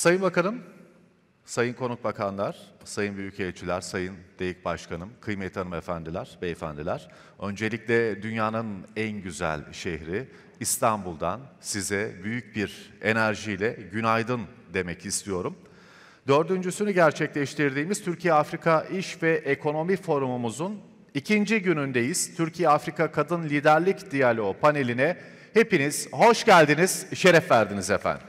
Sayın Bakanım, Sayın Konuk Bakanlar, Sayın Büyükelçiler, Sayın DEİK Başkanım, kıymetli hanımefendiler, beyefendiler, öncelikle dünyanın en güzel şehri İstanbul'dan size büyük bir enerjiyle günaydın demek istiyorum. Dördüncüsünü gerçekleştirdiğimiz Türkiye Afrika İş ve Ekonomi Forumumuzun ikinci günündeyiz. Türkiye Afrika Kadın Liderlik Diyalogu paneline hepiniz hoş geldiniz, şeref verdiniz efendim.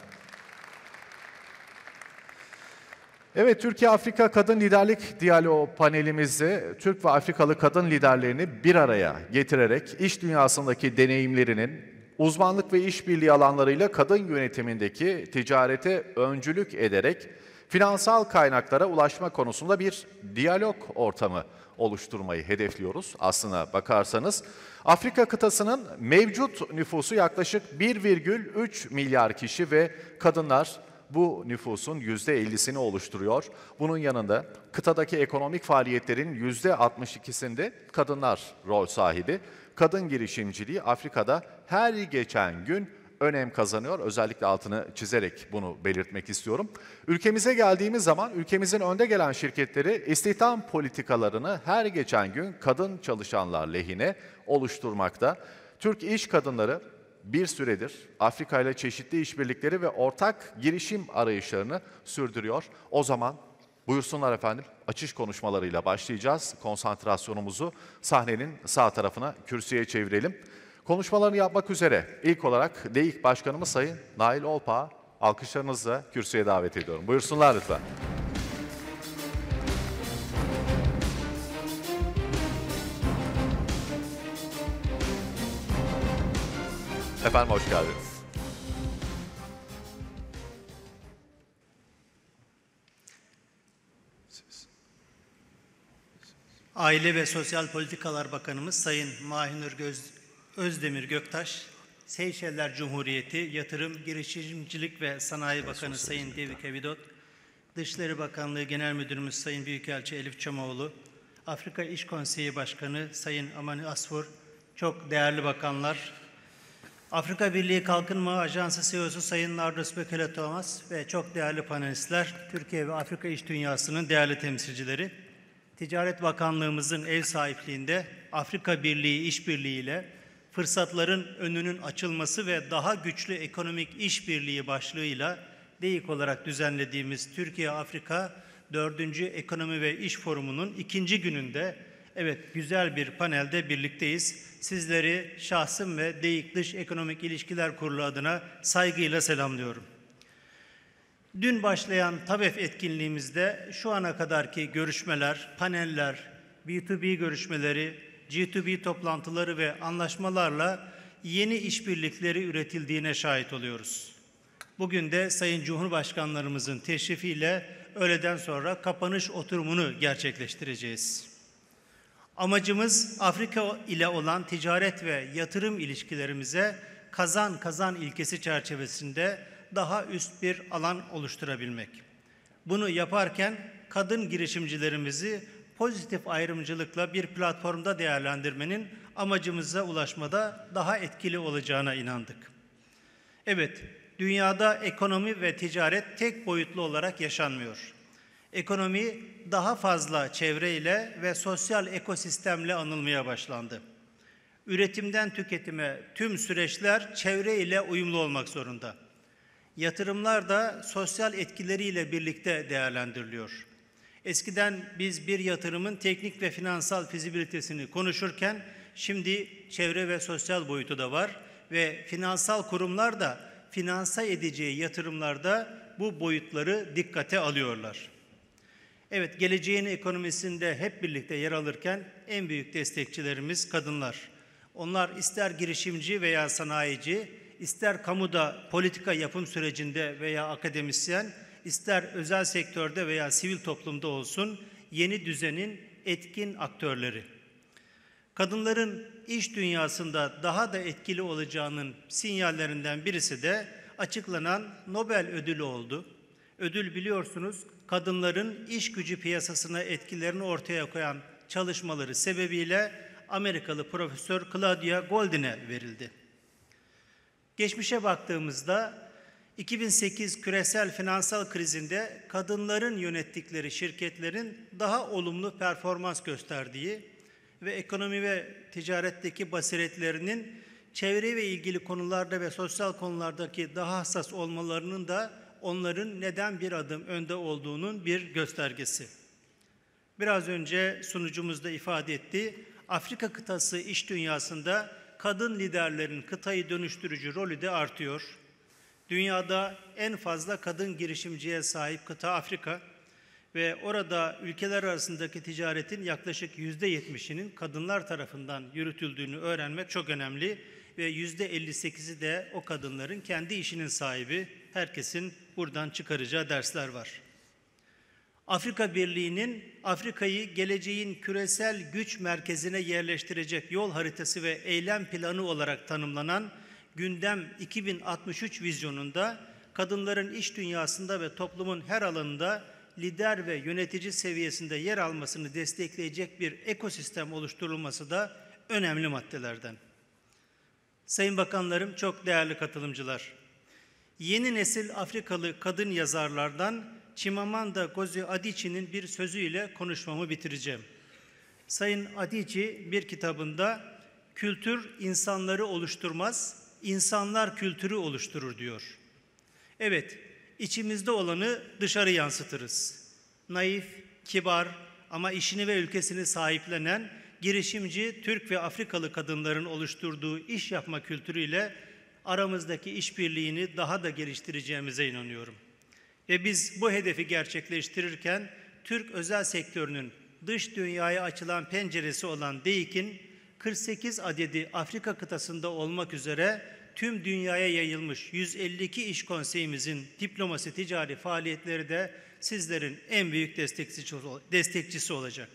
Evet, Türkiye Afrika Kadın Liderlik Diyalogu panelimizde Türk ve Afrikalı kadın liderlerini bir araya getirerek iş dünyasındaki deneyimlerinin uzmanlık ve işbirliği alanlarıyla kadın yönetimindeki ticarete öncülük ederek finansal kaynaklara ulaşma konusunda bir diyalog ortamı oluşturmayı hedefliyoruz. Aslına bakarsanız Afrika kıtasının mevcut nüfusu yaklaşık 1,3 milyar kişi ve kadınlar bu nüfusun %50'sini oluşturuyor. Bunun yanında kıtadaki ekonomik faaliyetlerin %62'sinde kadınlar rol sahibi. Kadın girişimciliği Afrika'da her geçen gün önem kazanıyor. Özellikle altını çizerek bunu belirtmek istiyorum. Ülkemize geldiğimiz zaman ülkemizin önde gelen şirketleri istihdam politikalarını her geçen gün kadın çalışanlar lehine oluşturmakta. Türk iş kadınları bir süredir Afrika ile çeşitli işbirlikleri ve ortak girişim arayışlarını sürdürüyor. O zaman buyursunlar efendim, açış konuşmalarıyla başlayacağız. Konsantrasyonumuzu sahnenin sağ tarafına, kürsüye çevirelim. Konuşmalarını yapmak üzere ilk olarak DEİK Başkanımız Sayın Nail Olpa, alkışlarınızla kürsüye davet ediyorum. Buyursunlar lütfen. Efendim hoş geldiniz. Aile ve Sosyal Politikalar Bakanımız Sayın Mahinur Özdemir Göktaş, Seyşeller Cumhuriyeti Yatırım, Girişimcilik ve Sanayi Bakanı Sayın Devik Evidot, Dışişleri Bakanlığı Genel Müdürümüz Sayın Büyükelçi Elif Çamoğlu, Afrika İş Konseyi Başkanı Sayın Amani Asfur, çok değerli bakanlar, Afrika Birliği Kalkınma Ajansı CEO'su Sayın Nardos Bekele Thomas ve çok değerli panelistler, Türkiye ve Afrika iş dünyasının değerli temsilcileri, Ticaret Bakanlığımızın ev sahipliğinde Afrika Birliği işbirliği ile fırsatların önünün açılması ve daha güçlü ekonomik işbirliği başlığıyla DEİK olarak düzenlediğimiz Türkiye Afrika 4. Ekonomi ve İş Forumu'nun ikinci gününde evet güzel bir panelde birlikteyiz. Sizleri şahsım ve DEİK Dış Ekonomik İlişkiler Kurulu adına saygıyla selamlıyorum. Dün başlayan Tabef etkinliğimizde şu ana kadarki görüşmeler, paneller, B2B görüşmeleri, G2B toplantıları ve anlaşmalarla yeni işbirlikleri üretildiğine şahit oluyoruz. Bugün de Sayın Cumhurbaşkanlarımızın teşrifiyle öğleden sonra kapanış oturumunu gerçekleştireceğiz. Amacımız Afrika ile olan ticaret ve yatırım ilişkilerimize kazan-kazan ilkesi çerçevesinde daha üst bir alan oluşturabilmek. Bunu yaparken kadın girişimcilerimizi pozitif ayrımcılıkla bir platformda değerlendirmenin amacımıza ulaşmada daha etkili olacağına inandık. Evet, dünyada ekonomi ve ticaret tek boyutlu olarak yaşanmıyor. Ekonomi daha fazla çevreyle ve sosyal ekosistemle anılmaya başlandı. Üretimden tüketime tüm süreçler çevre ile uyumlu olmak zorunda. Yatırımlar da sosyal etkileriyle birlikte değerlendiriliyor. Eskiden biz bir yatırımın teknik ve finansal fizibilitesini konuşurken şimdi çevre ve sosyal boyutu da var ve finansal kurumlar da finanse edeceği yatırımlarda bu boyutları dikkate alıyorlar. Evet, geleceğin ekonomisinde hep birlikte yer alırken en büyük destekçilerimiz kadınlar. Onlar ister girişimci veya sanayici, ister kamuda politika yapım sürecinde veya akademisyen, ister özel sektörde veya sivil toplumda olsun yeni düzenin etkin aktörleri. Kadınların iş dünyasında daha da etkili olacağının sinyallerinden birisi de açıklanan Nobel ödülü oldu. Ödül biliyorsunuz kadınların iş gücü piyasasına etkilerini ortaya koyan çalışmaları sebebiyle Amerikalı Profesör Claudia Goldin'e verildi. Geçmişe baktığımızda 2008 küresel finansal krizinde kadınların yönettikleri şirketlerin daha olumlu performans gösterdiği ve ekonomi ve ticaretteki basiretlerinin çevre ve ilgili konularda ve sosyal konulardaki daha hassas olmalarının da onların neden bir adım önde olduğunun bir göstergesi. Biraz önce sunucumuz da ifade etti, Afrika kıtası iş dünyasında kadın liderlerin kıtayı dönüştürücü rolü de artıyor. Dünyada en fazla kadın girişimciye sahip kıta Afrika ve orada ülkeler arasındaki ticaretin yaklaşık %70'inin kadınlar tarafından yürütüldüğünü öğrenmek çok önemli ve %58'i de o kadınların kendi işinin sahibi. Herkesin buradan çıkaracağı dersler var. Afrika Birliği'nin Afrika'yı geleceğin küresel güç merkezine yerleştirecek yol haritası ve eylem planı olarak tanımlanan Gündem 2063 vizyonunda kadınların iş dünyasında ve toplumun her alanında lider ve yönetici seviyesinde yer almasını destekleyecek bir ekosistem oluşturulması da önemli maddelerden. Sayın Bakanlarım, çok değerli katılımcılar, yeni nesil Afrikalı kadın yazarlardan Chimamanda Ngozi Adichie'nin bir sözüyle konuşmamı bitireceğim. Sayın Adichie bir kitabında kültür insanları oluşturmaz, insanlar kültürü oluşturur diyor. Evet, içimizde olanı dışarı yansıtırız. Naif, kibar ama işini ve ülkesini sahiplenen, girişimci Türk ve Afrikalı kadınların oluşturduğu iş yapma kültürüyle aramızdaki işbirliğini daha da geliştireceğimize inanıyorum. Ve biz bu hedefi gerçekleştirirken Türk özel sektörünün dış dünyaya açılan penceresi olan DEİK'in 48 adedi Afrika kıtasında olmak üzere tüm dünyaya yayılmış 152 iş konseyimizin diplomasi ticari faaliyetleri de sizlerin en büyük destekçisi olacak.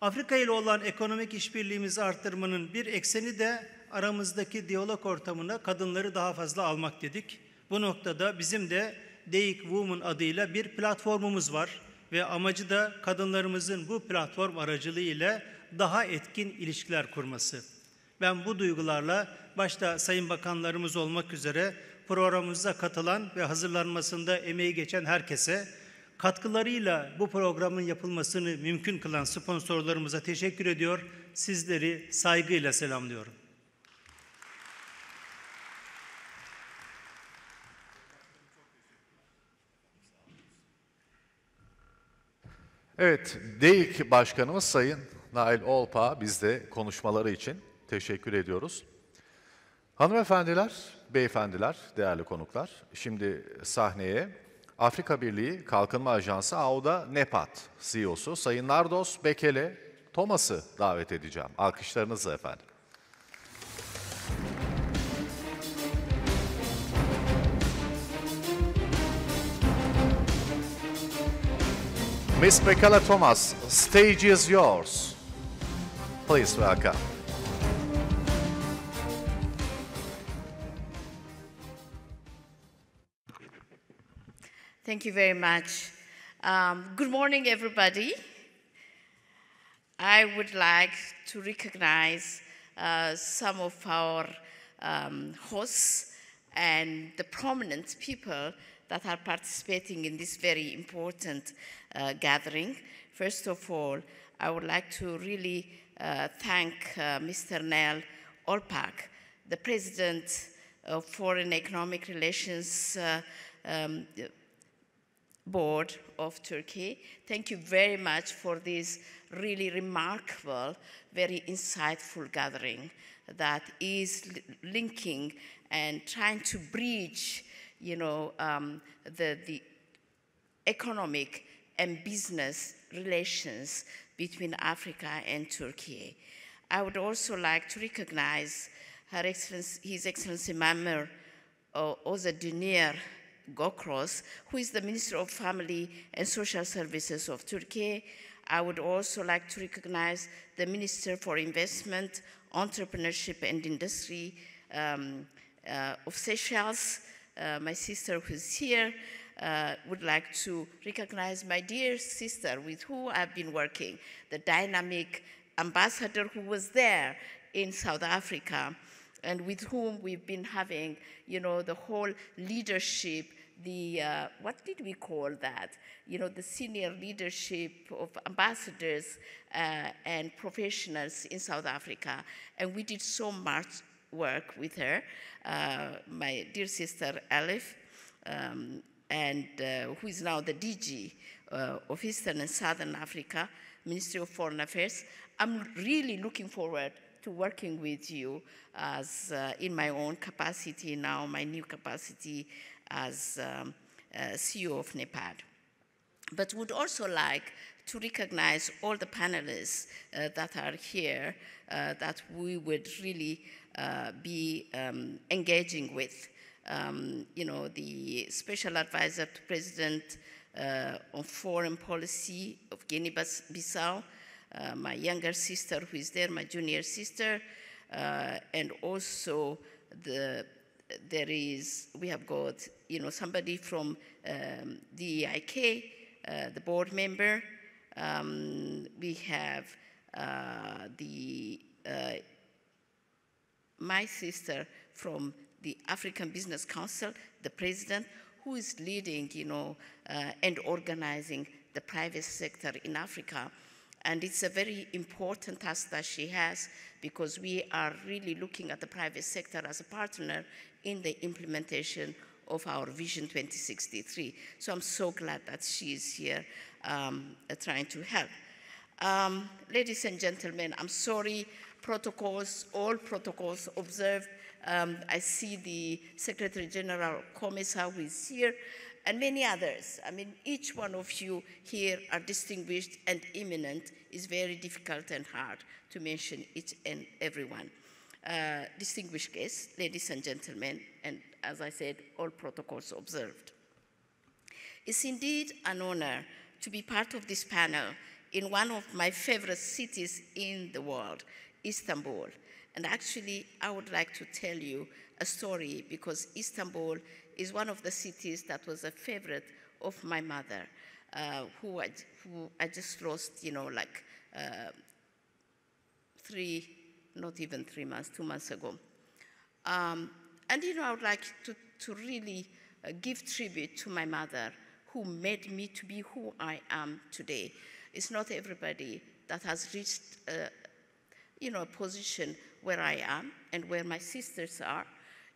Afrika ile olan ekonomik işbirliğimizi arttırmanın bir ekseni de aramızdaki diyalog ortamına kadınları daha fazla almak dedik. Bu noktada bizim de DEİK Women adıyla bir platformumuz var ve amacı da kadınlarımızın bu platform aracılığıyla daha etkin ilişkiler kurması. Ben bu duygularla başta Sayın Bakanlarımız olmak üzere programımıza katılan ve hazırlanmasında emeği geçen herkese, katkılarıyla bu programın yapılmasını mümkün kılan sponsorlarımıza teşekkür ediyor, sizleri saygıyla selamlıyorum. Evet, DEİK Başkanımız Sayın Nail Olpa bizde konuşmaları için teşekkür ediyoruz. Hanımefendiler, beyefendiler, değerli konuklar, şimdi sahneye Afrika Birliği Kalkınma Ajansı AODA NEPAD CEO'su Sayın Nardos Bekele Thomas'ı davet edeceğim. Alkışlarınızla efendim. Miss Bekele Thomas, stage is yours. Please welcome. Thank you very much. Good morning, everybody. I would like to recognize some of our hosts and the prominent people that are participating in this very important gathering. First of all, I would like to really thank Mr. Nail Olpak, the President of Foreign Economic Relations Board of Turkey. Thank you very much for this really remarkable, very insightful gathering that is linking and trying to bridge, you know, the economic and business relations between Africa and Turkey. I would also like to recognize His Excellency Mamir Ozedunir Gokros, who is the Minister of Family and Social Services of Turkey. I would also like to recognize the Minister for Investment, Entrepreneurship and Industry of Seychelles, my sister who's here. Would like to recognize my dear sister with who I've been working, the dynamic ambassador who was there in South Africa, and with whom we've been having, the whole leadership, what did we call that? The senior leadership of ambassadors and professionals in South Africa. And we did so much work with her, my dear sister Alif, and who is now the DG of Eastern and Southern Africa, Ministry of Foreign Affairs. I'm really looking forward to working with you as in my own capacity now, my new capacity as CEO of NEPAD. But would also like to recognize all the panelists that are here that we would really be engaging with. The Special Advisor to President on Foreign Policy of Guinea-Bissau, my younger sister who is there, my junior sister, and also we have got, somebody from DEİK, the board member. We have my sister from the African Business Council, the president, who is leading, and organizing the private sector in Africa. And it's a very important task that she has, because we are really looking at the private sector as a partner in the implementation of our Vision 2063. So I'm so glad that she is here trying to help. Ladies and gentlemen, I'm sorry, all protocols observed. I see the Secretary General Commissar who is here, and many others. I mean, each one of you here are distinguished and eminent. It's very difficult and hard to mention each and every one. Distinguished guests, ladies and gentlemen, and as I said, all protocols observed. It's indeed an honor to be part of this panel in one of my favorite cities in the world, Istanbul. And actually, I would like to tell you a story, because Istanbul is one of the cities that was a favorite of my mother, who I just lost, not even 3 months, 2 months ago. And I would like to really give tribute to my mother, who made me to be who I am today. It's not everybody that has reached a position where I am and where my sisters are.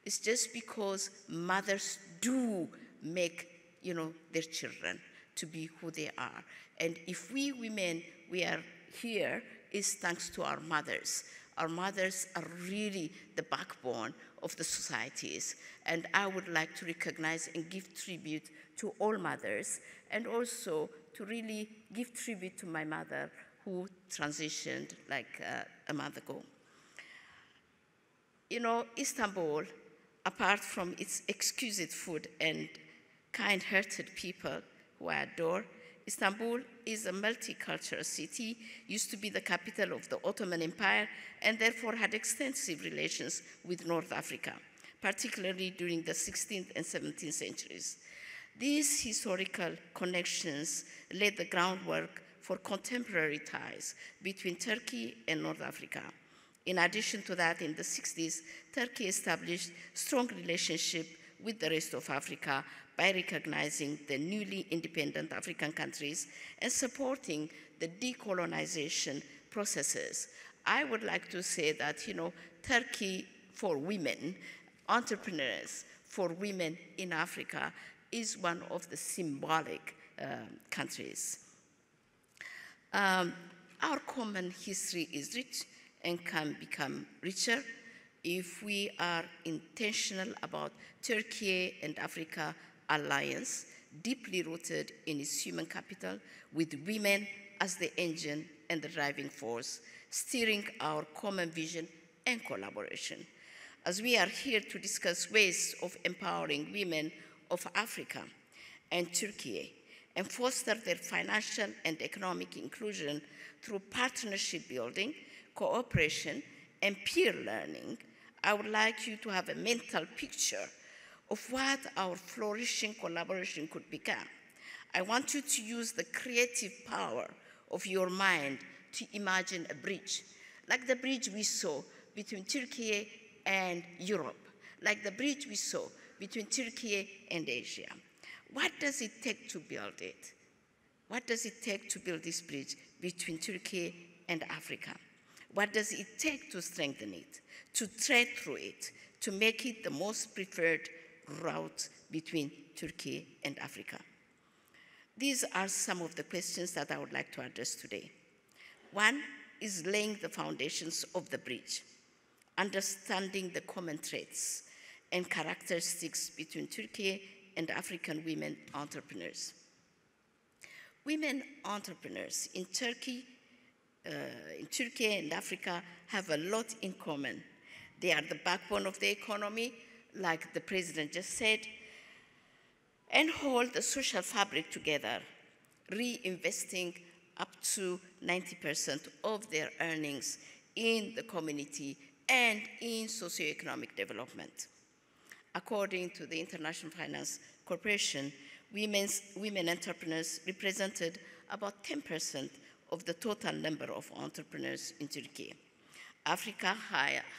It's just because mothers do make, their children to be who they are. And if we women, we are here, it's thanks to our mothers. Our mothers are really the backbone of the societies. And I would like to recognize and give tribute to all mothers, and also to really give tribute to my mother, who transitioned like a month ago. Istanbul, apart from its exquisite food and kind-hearted people who I adore, Istanbul is a multicultural city, used to be the capital of the Ottoman Empire, and therefore had extensive relations with North Africa, particularly during the 16th and 17th centuries. These historical connections laid the groundwork for contemporary ties between Turkey and North Africa. In addition to that, in the 60s, Turkey established strong relationship with the rest of Africa by recognizing the newly independent African countries and supporting the decolonization processes. I would like to say that, Turkey for women, entrepreneurs for women in Africa, is one of the symbolic countries. Our common history is rich and can become richer if we are intentional about Turkey and Africa alliance, deeply rooted in its human capital, with women as the engine and the driving force, steering our common vision and collaboration. As we are here to discuss ways of empowering women of Africa and Turkey and foster their financial and economic inclusion through partnership building, cooperation, and peer learning, I would like you to have a mental picture of what our flourishing collaboration could become. I want you to use the creative power of your mind to imagine a bridge, like the bridge we saw between Turkey and Europe, like the bridge we saw between Turkey and Asia. What does it take to build it? What does it take to build this bridge between Turkey and Africa? What does it take to strengthen it, to trade through it, to make it the most preferred route between Turkey and Africa? These are some of the questions that I would like to address today. One is laying the foundations of the bridge, understanding the common traits and characteristics between Turkey and African women entrepreneurs. Women entrepreneurs in Turkey and Africa have a lot in common. They are the backbone of the economy, like the president just said, and hold the social fabric together, reinvesting up to 90% of their earnings in the community and in socioeconomic development. According to the International Finance Corporation, women entrepreneurs represented about 10% of the total number of entrepreneurs in Turkey. Africa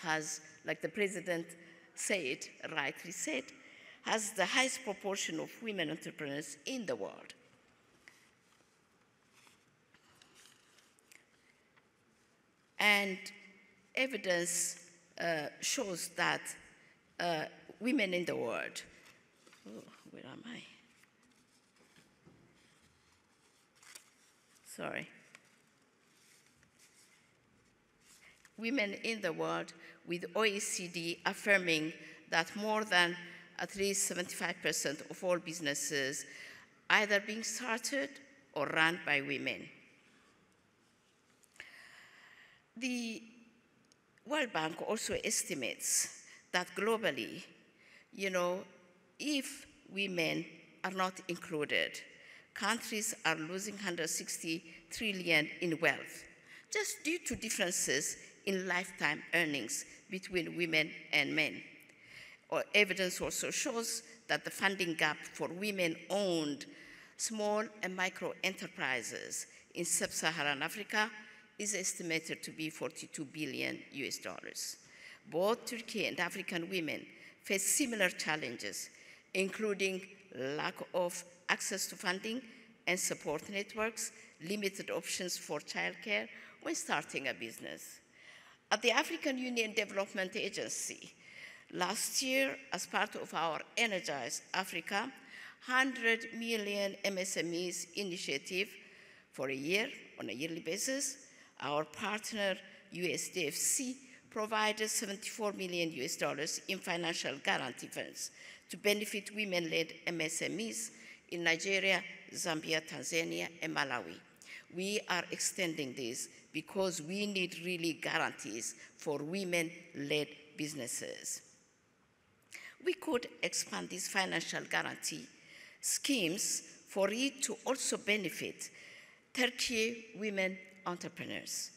has, like the president rightly said, has the highest proportion of women entrepreneurs in the world. And evidence shows that women in the world, where am I? Sorry. Women in the world, with OECD affirming that more than at least 75% of all businesses either being started or run by women. The World Bank also estimates that globally, if women are not included, countries are losing 160 trillion in wealth, just due to differences in lifetime earnings between women and men. Evidence also shows that the funding gap for women-owned small and micro enterprises in sub-Saharan Africa is estimated to be $42 billion. Both Turkey and African women face similar challenges, including lack of access to funding and support networks, limited options for childcare when starting a business. At the African Union Development Agency, last year, as part of our Energize Africa 100 million MSMEs initiative for a year, on a yearly basis, our partner USDFC provided $74 million in financial guarantee funds to benefit women-led MSMEs in Nigeria, Zambia, Tanzania, and Malawi. We are extending this because we need really guarantees for women-led businesses. We could expand these financial guarantee schemes for it to also benefit Turkey women entrepreneurs.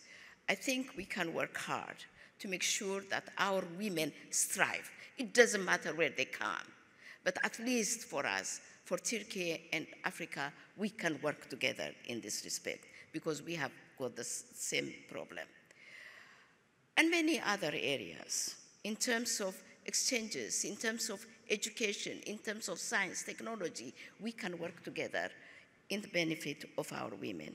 I think we can work hard to make sure that our women strive. It doesn't matter where they come, but at least for us, for Turkey and Africa, we can work together in this respect because we have got the same problem. And many other areas, in terms of exchanges, in terms of education, in terms of science, technology, we can work together in the benefit of our women.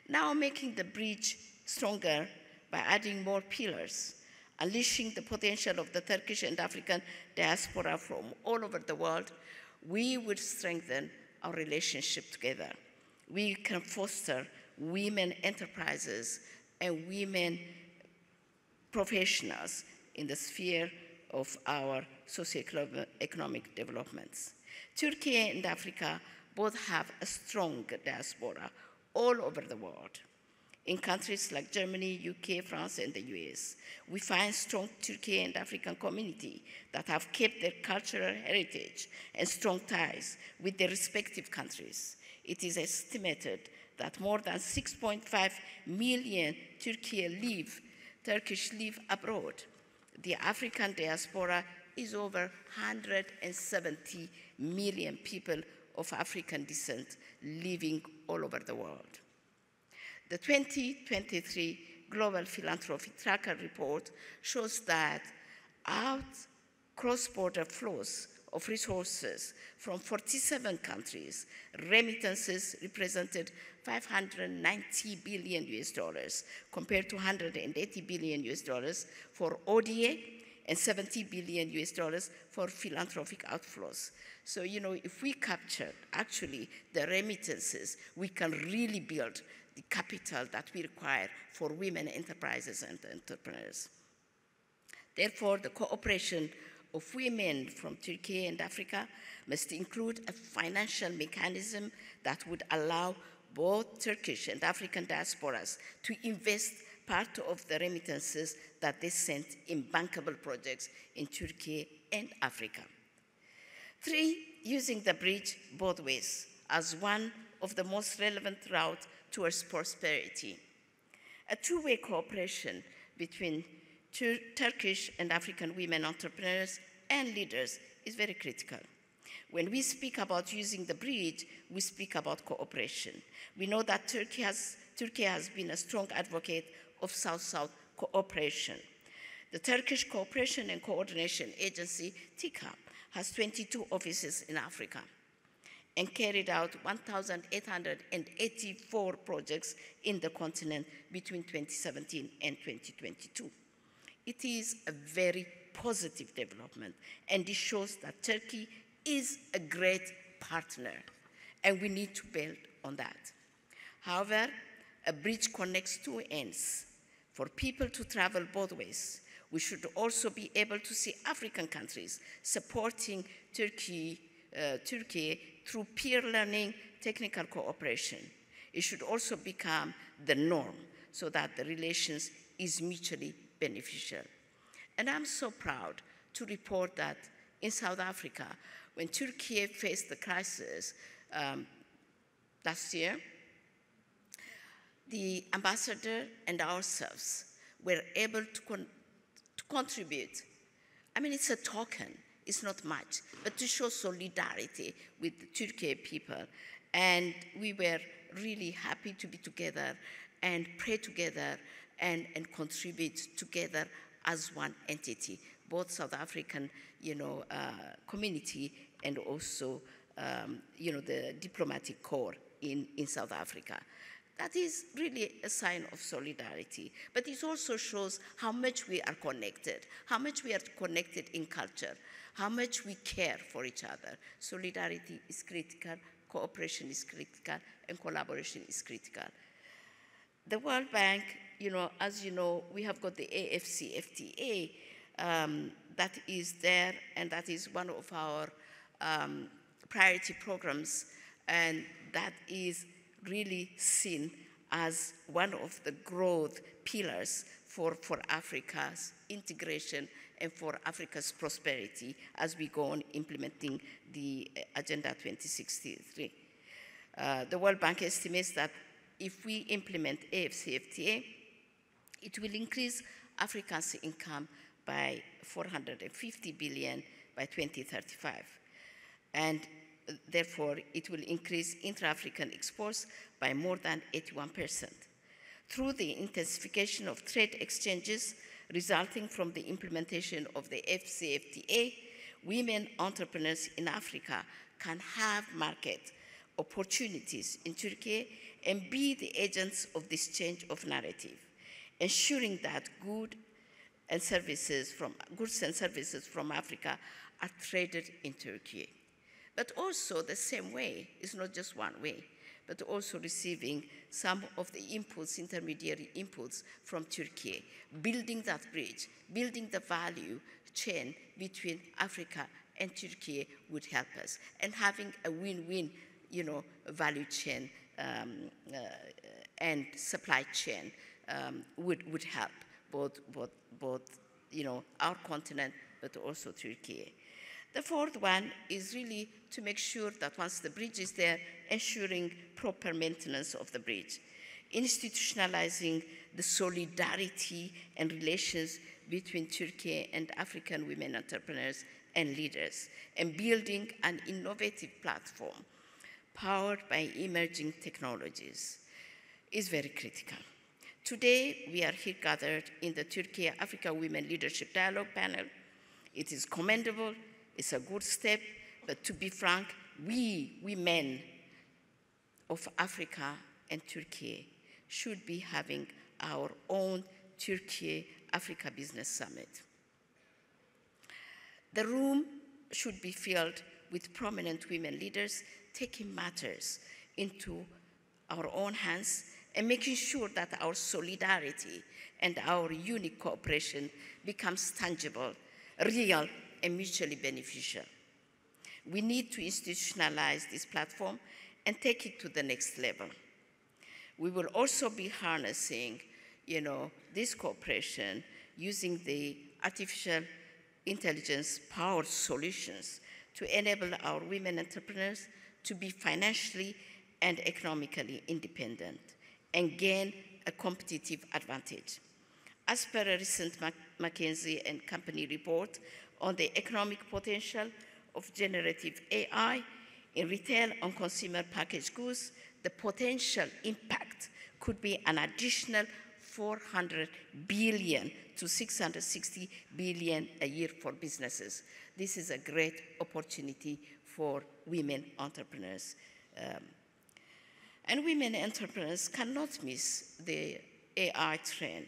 Now making the bridge stronger by adding more pillars, unleashing the potential of the Turkish and African diaspora from all over the world, we would strengthen our relationship together. We can foster women enterprises and women professionals in the sphere of our socioeconomic developments. Turkey and Africa both have a strong diaspora all over the world. In countries like Germany, UK, France, and the US, we find strong Turkey and African community that have kept their cultural heritage and strong ties with their respective countries. It is estimated that more than 6.5 million Turkish live abroad. The African diaspora is over 170 million people of African descent living all over the world. The 2023 Global Philanthropy Tracker report shows that Without cross-border flows of resources from 47 countries, remittances represented 590 billion US dollars compared to 180 billion US dollars for ODA and 70 billion US dollars for philanthropic outflows. So, you know, if we capture actually the remittances, we can really build the capital that we require for women enterprises and entrepreneurs. Therefore, the cooperation of women from Turkey and Africa must include a financial mechanism that would allow both Turkish and African diasporas to invest part of the remittances that they sent in bankable projects in Turkey and Africa. 3, using the bridge both ways as one of the most relevant routes towards prosperity. A two-way cooperation between Turkish and African women entrepreneurs and leaders is very critical. When we speak about using the bridge, we speak about cooperation. We know that Turkey has been a strong advocate of South-South cooperation. The Turkish Cooperation and Coordination Agency, TİKA, has 22 offices in Africa and carried out 1,884 projects in the continent between 2017 and 2022. It is a very positive development, and it shows that Turkey is a great partner, and we need to build on that. However, a bridge connects two ends. For people to travel both ways, we should also be able to see African countries supporting Turkey through peer learning, technical cooperation. It should also become the norm so that the relations is mutually beneficial. And I'm so proud to report that in South Africa, when Turkey faced the crisis last year, the ambassador and ourselves were able to contribute. I mean, it's a token, it's not much, but to show solidarity with the Turkey people. And we were really happy to be together and pray together and contribute together as one entity, both South African, community and also, the diplomatic corps in South Africa. That is really a sign of solidarity, but it also shows how much we are connected in culture, how much we care for each other. Solidarity is critical, cooperation is critical, and collaboration is critical. The World Bank, as you know, we have got the AFCFTA that is there, and that is one of our priority programs, and that is really seen as one of the growth pillars for Africa's integration and for Africa's prosperity as we go on implementing the Agenda 2063. The World Bank estimates that if we implement AFCFTA, it will increase Africa's income by 450 billion by 2035. And therefore, it will increase intra-African exports by more than 81%. Through the intensification of trade exchanges resulting from the implementation of the AFCFTA, women entrepreneurs in Africa can have market opportunities in Turkey and be the agents of this change of narrative, ensuring that goods and services from Africa are traded in Turkey. But also the same way, it's not just one way, but also receiving some of the inputs, intermediary inputs from Turkey, building that bridge, building the value chain between Africa and Turkey would help us, and having a win-win, value chain and supply chain would help both our continent, but also Turkey. The fourth one is really to make sure that once the bridge is there, ensuring proper maintenance of the bridge, institutionalizing the solidarity and relations between Turkey and African women entrepreneurs and leaders, and building an innovative platform powered by emerging technologies is very critical. Today, we are here gathered in the Turkey Africa Women Leadership Dialogue panel It is commendable, it's a good step, but to be frank, we men of Africa and Turkey should be having our own Turkey Africa Business Summit. The room should be filled with prominent women leaders taking matters into our own hands and making sure that our solidarity and our unique cooperation becomes tangible, real, and mutually beneficial. We need to institutionalize this platform and take it to the next level. We will also be harnessing, this cooperation using the artificial intelligence-powered solutions to enable our women entrepreneurs to be financially and economically independent and gain a competitive advantage. As per a recent McKinsey & Company report on the economic potential of generative AI in retail and consumer packaged goods, the potential impact could be an additional 400 billion to 660 billion a year for businesses. This is a great opportunity for women entrepreneurs. And women entrepreneurs cannot miss the AI trend.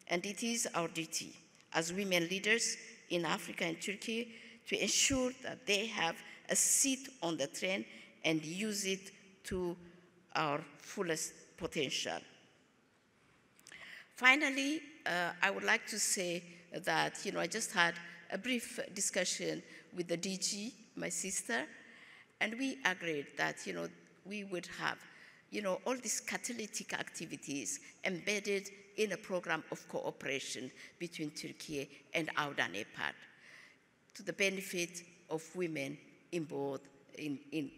And it is our duty as women leaders in Africa and Turkey to ensure that they have a seat on the train and use it to our fullest potential. Finally, I would like to say that, I just had a brief discussion with the DG, my sister, and we agreed that, we would have, all these catalytic activities embedded in a program of cooperation between Turkey and Avdan EPAD to the benefit of women in both, in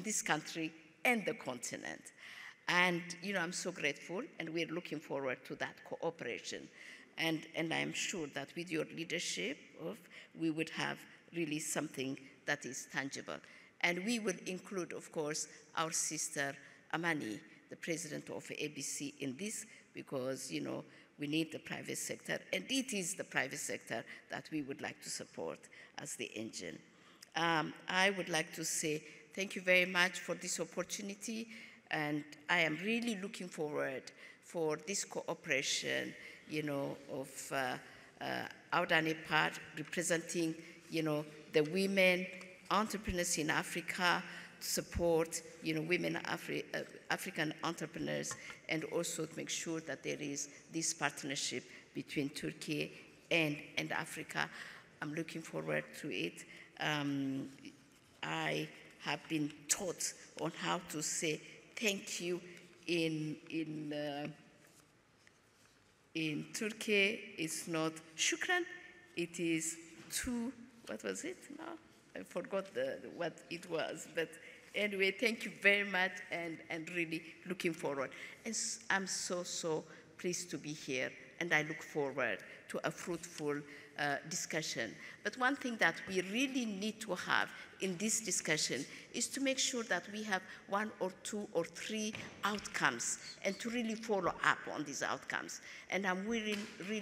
this country and the continent. And, I'm so grateful, and we're looking forward to that cooperation. And I'm sure that with your leadership, we would have really something that is tangible. And we will include, of course, our sister Amani, the president of ABC, in this, because, we need the private sector, and it is the private sector that we would like to support as the engine. I would like to say thank you very much for this opportunity, and I am really looking forward for this cooperation, of Avdan EPAD representing, the women entrepreneurs in Africa, to support, women African entrepreneurs, and also to make sure that there is this partnership between Turkey and Africa. I'm looking forward to it. I have been taught on how to say thank you in Turkey. It's not shukran, it is what was it now? I forgot what it was, but anyway, thank you very much, and really looking forward. And I'm so pleased to be here, and I look forward to a fruitful discussion. But one thing that we really need to have in this discussion is to make sure that we have 1 or 2 or 3 outcomes, and to really follow up on these outcomes. And I'm really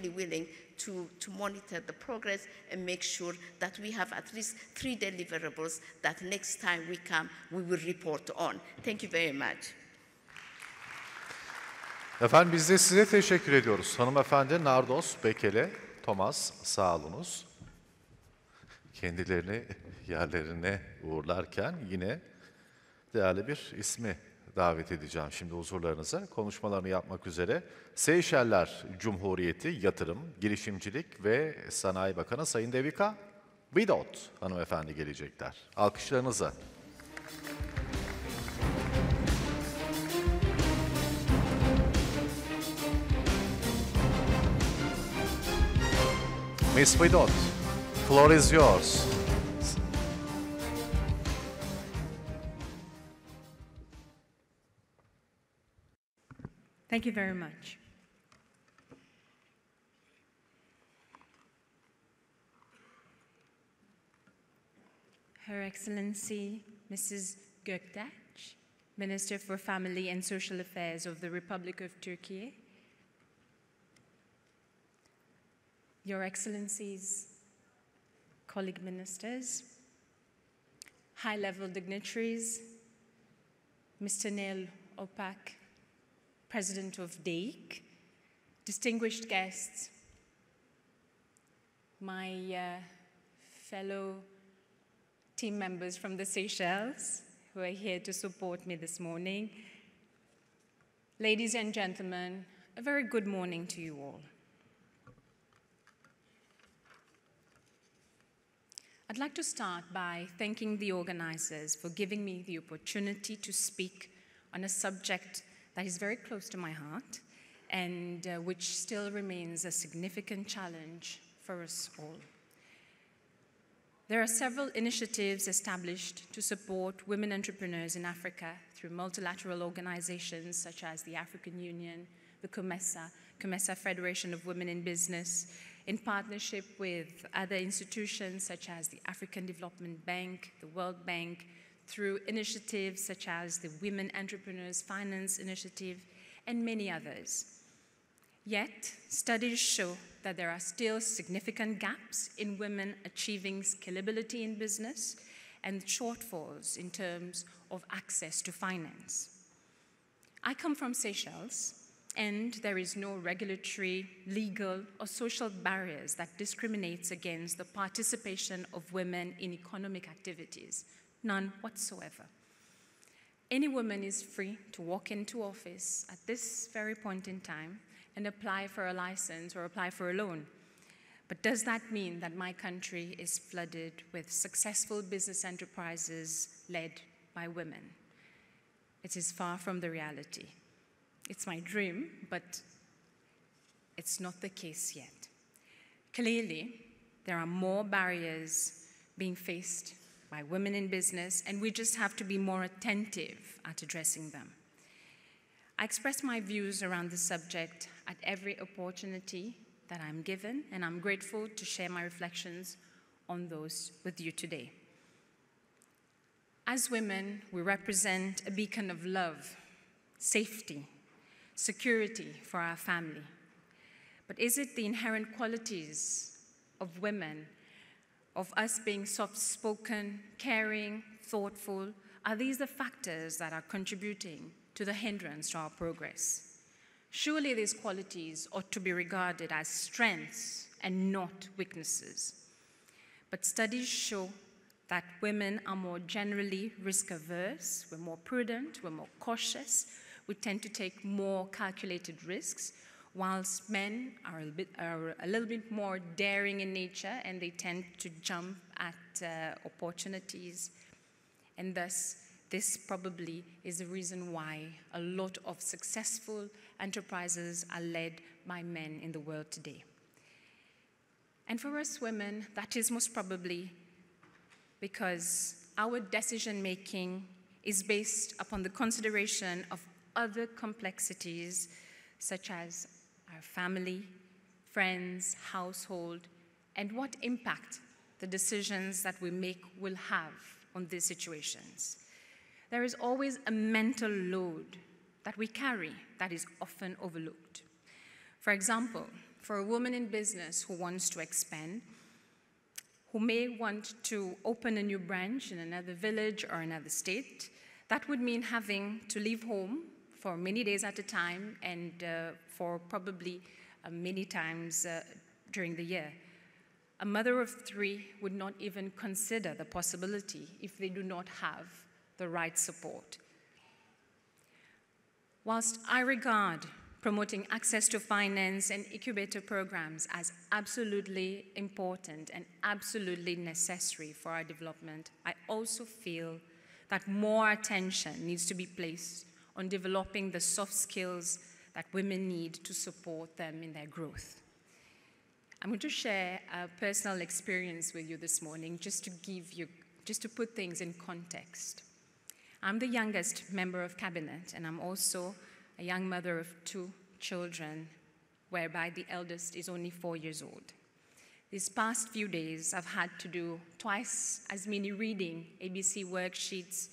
willing to monitor the progress and make sure that we have at least 3 deliverables that next time we come, we will report on. Thank you very much. Efendim biz de size teşekkür ediyoruz. Hanımefendi Nardos Bekele, Thomas, sağ olunuz. Kendilerini yerlerine uğurlarken yine değerli bir ismi davet edeceğim şimdi huzurlarınıza. Konuşmalarını yapmak üzere Seyşeller Cumhuriyeti Yatırım, Girişimcilik ve Sanayi Bakanı Sayın Devika Vidot hanımefendi gelecekler. Alkışlarınıza. Miss Vidot, floor is yours. Thank you very much. Her Excellency Mrs. Göktaş, Minister for Family and Social Affairs of the Republic of Turkey, Your Excellencies, colleague ministers, high-level dignitaries, Mr. Neil Opak, President of DEİK, distinguished guests, my fellow team members from the Seychelles who are here to support me this morning. Ladies and gentlemen, a very good morning to you all. I'd like to start by thanking the organizers for giving me the opportunity to speak on a subject that is very close to my heart and which still remains a significant challenge for us all. There are several initiatives established to support women entrepreneurs in Africa through multilateral organizations such as the African Union, the COMESA Federation of Women in Business, in partnership with other institutions such as the African Development Bank, the World Bank, through initiatives such as the Women Entrepreneurs Finance Initiative, and many others. Yet, studies show that there are still significant gaps in women achieving scalability in business and shortfalls in terms of access to finance. I come from Seychelles, and there is no regulatory, legal, or social barriers that discriminates against the participation of women in economic activities, none whatsoever. Any woman is free to walk into office at this very point in time and apply for a license or apply for a loan. But does that mean that my country is flooded with successful business enterprises led by women? It is far from the reality. It's my dream, but it's not the case yet. Clearly, there are more barriers being faced by women in business, and we just have to be more attentive at addressing them. I express my views around this subject at every opportunity that I'm given, and I'm grateful to share my reflections on those with you today. As women, we represent a beacon of love, safety, security for our family. But is it the inherent qualities of women, of us being soft-spoken, caring, thoughtful, are these the factors that are contributing to the hindrance to our progress? Surely these qualities ought to be regarded as strengths and not weaknesses. But studies show that women are more generally risk-averse, we're more prudent, we're more cautious, we tend to take more calculated risks, whilst men are a little bit more daring in nature and they tend to jump at opportunities. And thus, this probably is the reason why a lot of successful enterprises are led by men in the world today. And for us women, that is most probably because our decision-making is based upon the consideration of other complexities such as our family, friends, household, and what impact the decisions that we make will have on these situations. There is always a mental load that we carry that is often overlooked. For example, for a woman in business who wants to expand, who may want to open a new branch in another village or another state, that would mean having to leave home for many days at a time and for probably many times during the year. A mother of 3 would not even consider the possibility if they do not have the right support. Whilst I regard promoting access to finance and incubator programs as absolutely important and absolutely necessary for our development, I also feel that more attention needs to be placed on developing the soft skills that women need to support them in their growth. I'm going to share a personal experience with you this morning just to put things in context. I'm the youngest member of cabinet, and I'm also a young mother of 2 children, whereby the eldest is only 4 years old. These past few days, I've had to do twice as many reading ABC worksheets,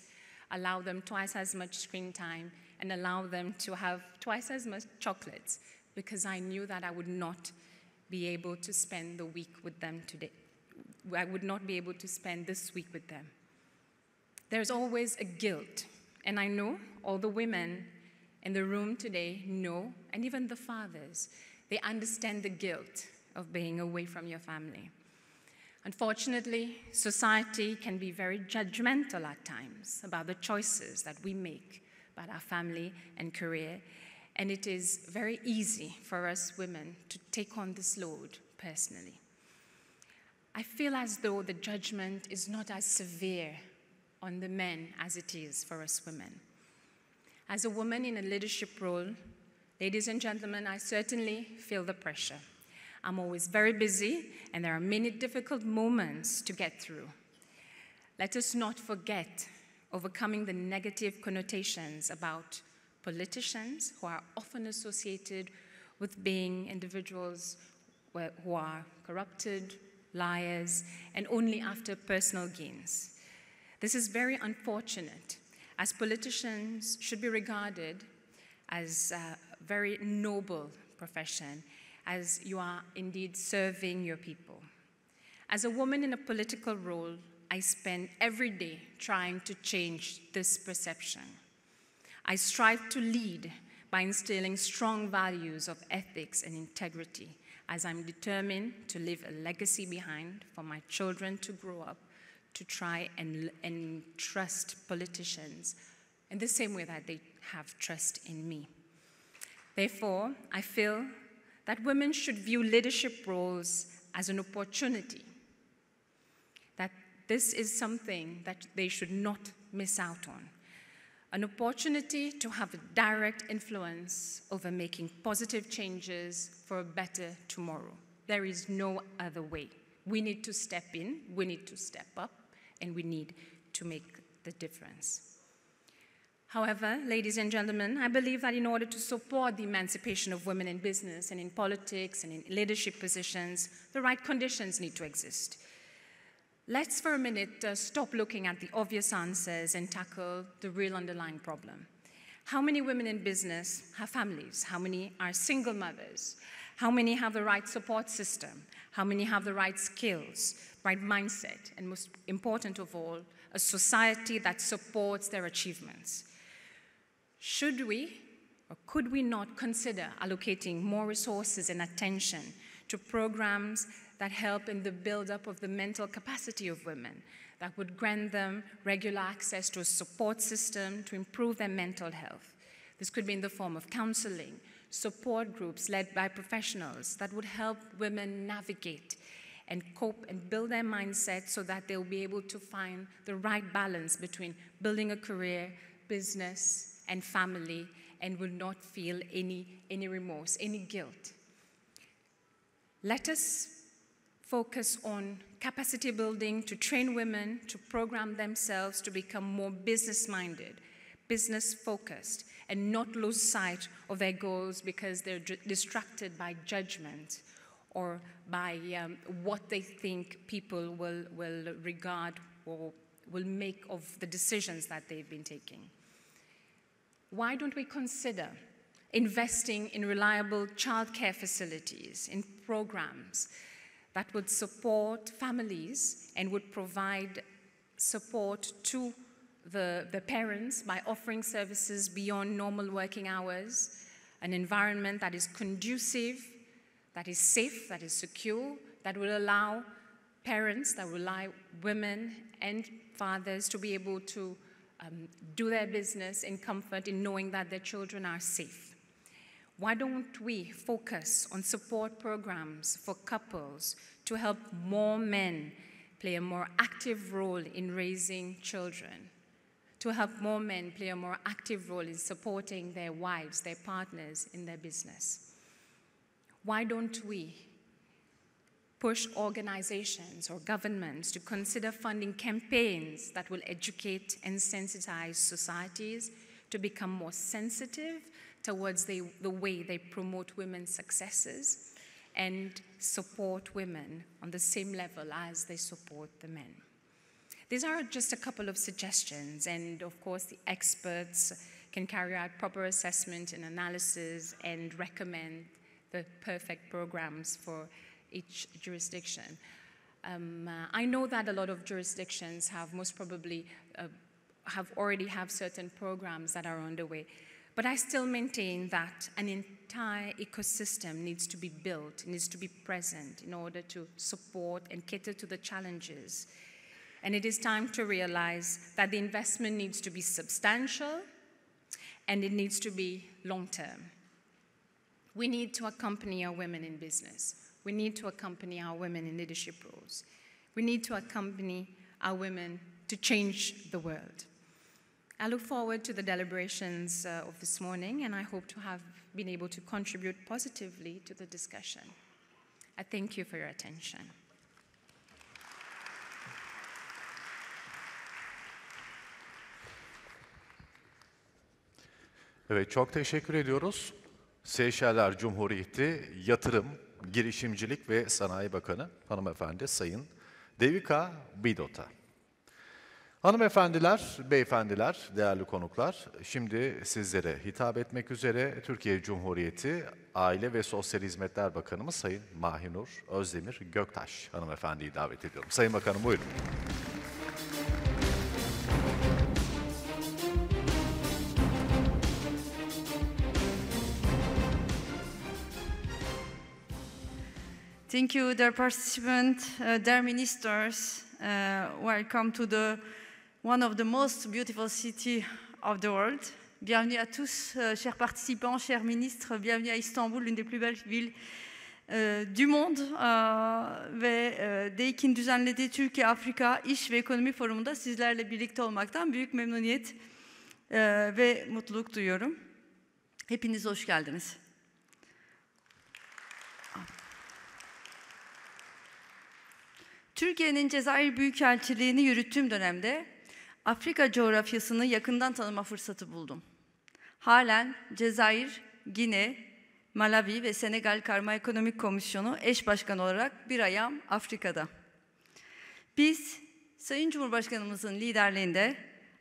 allow them twice as much screen time, and allow them to have twice as much chocolates, because I knew that I would not be able to spend the week with them today, I would not be able to spend this week with them. There's always a guilt, and I know all the women in the room today know, and even the fathers, they understand the guilt of being away from your family. Unfortunately, society can be very judgmental at times about the choices that we make about our family and career, and it is very easy for us women to take on this load personally. I feel as though the judgment is not as severe on the men as it is for us women. As a woman in a leadership role, ladies and gentlemen, I certainly feel the pressure. I'm always very busy, and there are many difficult moments to get through. Let us not forget overcoming the negative connotations about politicians who are often associated with being individuals who are corrupted, liars, and only after personal gains. This is very unfortunate, as politicians should be regarded as a very noble profession, as you are indeed serving your people. As a woman in a political role, I spend every day trying to change this perception. I strive to lead by instilling strong values of ethics and integrity, as I'm determined to leave a legacy behind for my children to grow up, to try and trust politicians in the same way that they have trust in me. Therefore, I feel that women should view leadership roles as an opportunity, that this is something that they should not miss out on, an opportunity to have a direct influence over making positive changes for a better tomorrow. There is no other way. We need to step in, we need to step up, and we need to make the difference. However, ladies and gentlemen, I believe that in order to support the emancipation of women in business and in politics and in leadership positions, the right conditions need to exist. Let's for a minute stop looking at the obvious answers and tackle the real underlying problem. How many women in business have families? How many are single mothers? How many have the right support system? How many have the right skills, right mindset, and most important of all, a society that supports their achievements? Should we or could we not consider allocating more resources and attention to programs that help in the build-up of the mental capacity of women, that would grant them regular access to a support system to improve their mental health? This could be in the form of counseling, support groups led by professionals that would help women navigate and cope and build their mindset so that they'll be able to find the right balance between building a career, business, and family, and will not feel any remorse, any guilt. Let us focus on capacity building to train women to program themselves to become more business-minded, business-focused, and not lose sight of their goals because they're distracted by judgment or by what they think people will regard or will make of the decisions that they've been taking. Why don't we consider investing in reliable childcare facilities, in programs that would support families and would provide support to the parents by offering services beyond normal working hours, an environment that is conducive, that is safe, that is secure, that will allow parents, that will allow women and fathers to be able to do their business in comfort in knowing that their children are safe. Why don't we focus on support programs for couples to help more men play a more active role in raising children, to help more men play a more active role in supporting their wives, their partners in their business? Why don't we push organizations or governments to consider funding campaigns that will educate and sensitize societies to become more sensitive towards the way they promote women's successes and support women on the same level as they support the men? These are just a couple of suggestions, and of course the experts can carry out proper assessment and analysis and recommend the perfect programs for each jurisdiction. I know that a lot of jurisdictions have most probably already have certain programs that are underway, but I still maintain that an entire ecosystem needs to be built, needs to be present in order to support and cater to the challenges. And it is time to realize that the investment needs to be substantial and it needs to be long-term. We need to accompany our women in business. We need to accompany our women in leadership roles. We need to accompany our women to change the world. I look forward to the deliberations of this morning, and I hope to have been able to contribute positively to the discussion. I thank you for your attention. Evet, çok teşekkür ediyoruz. Seyşeller Cumhuriyeti Yatırım, Girişimcilik ve Sanayi Bakanı hanımefendi Sayın Devika Bidot'a. Hanımefendiler, beyefendiler, değerli konuklar, şimdi sizlere hitap etmek üzere Türkiye Cumhuriyeti Aile ve Sosyal Hizmetler Bakanımız Sayın Mahinur Özdemir Göktaş hanımefendiyi davet ediyorum. Sayın Bakanım buyurun. Thank you, dear participants, dear ministers. Welcome to one of the most beautiful cities of the world. Bienvenue à tous, chers participants, chers ministres. Bienvenue à İstanbul, l'une des plus belles villes du monde. Ve DEİK'in düzenlediği Türkiye Afrika İş ve Ekonomi Forumu'nda sizlerle birlikte olmaktan büyük memnuniyet ve mutluluk duyuyorum. Hepiniz hoş geldiniz. Türkiye'nin Cezayir Büyükelçiliğini yürüttüğüm dönemde Afrika coğrafyasını yakından tanıma fırsatı buldum. Halen Cezayir, Gine, Malawi ve Senegal Karma Ekonomik Komisyonu eş başkan olarak bir ayağım Afrika'da. Biz, Sayın Cumhurbaşkanımızın liderliğinde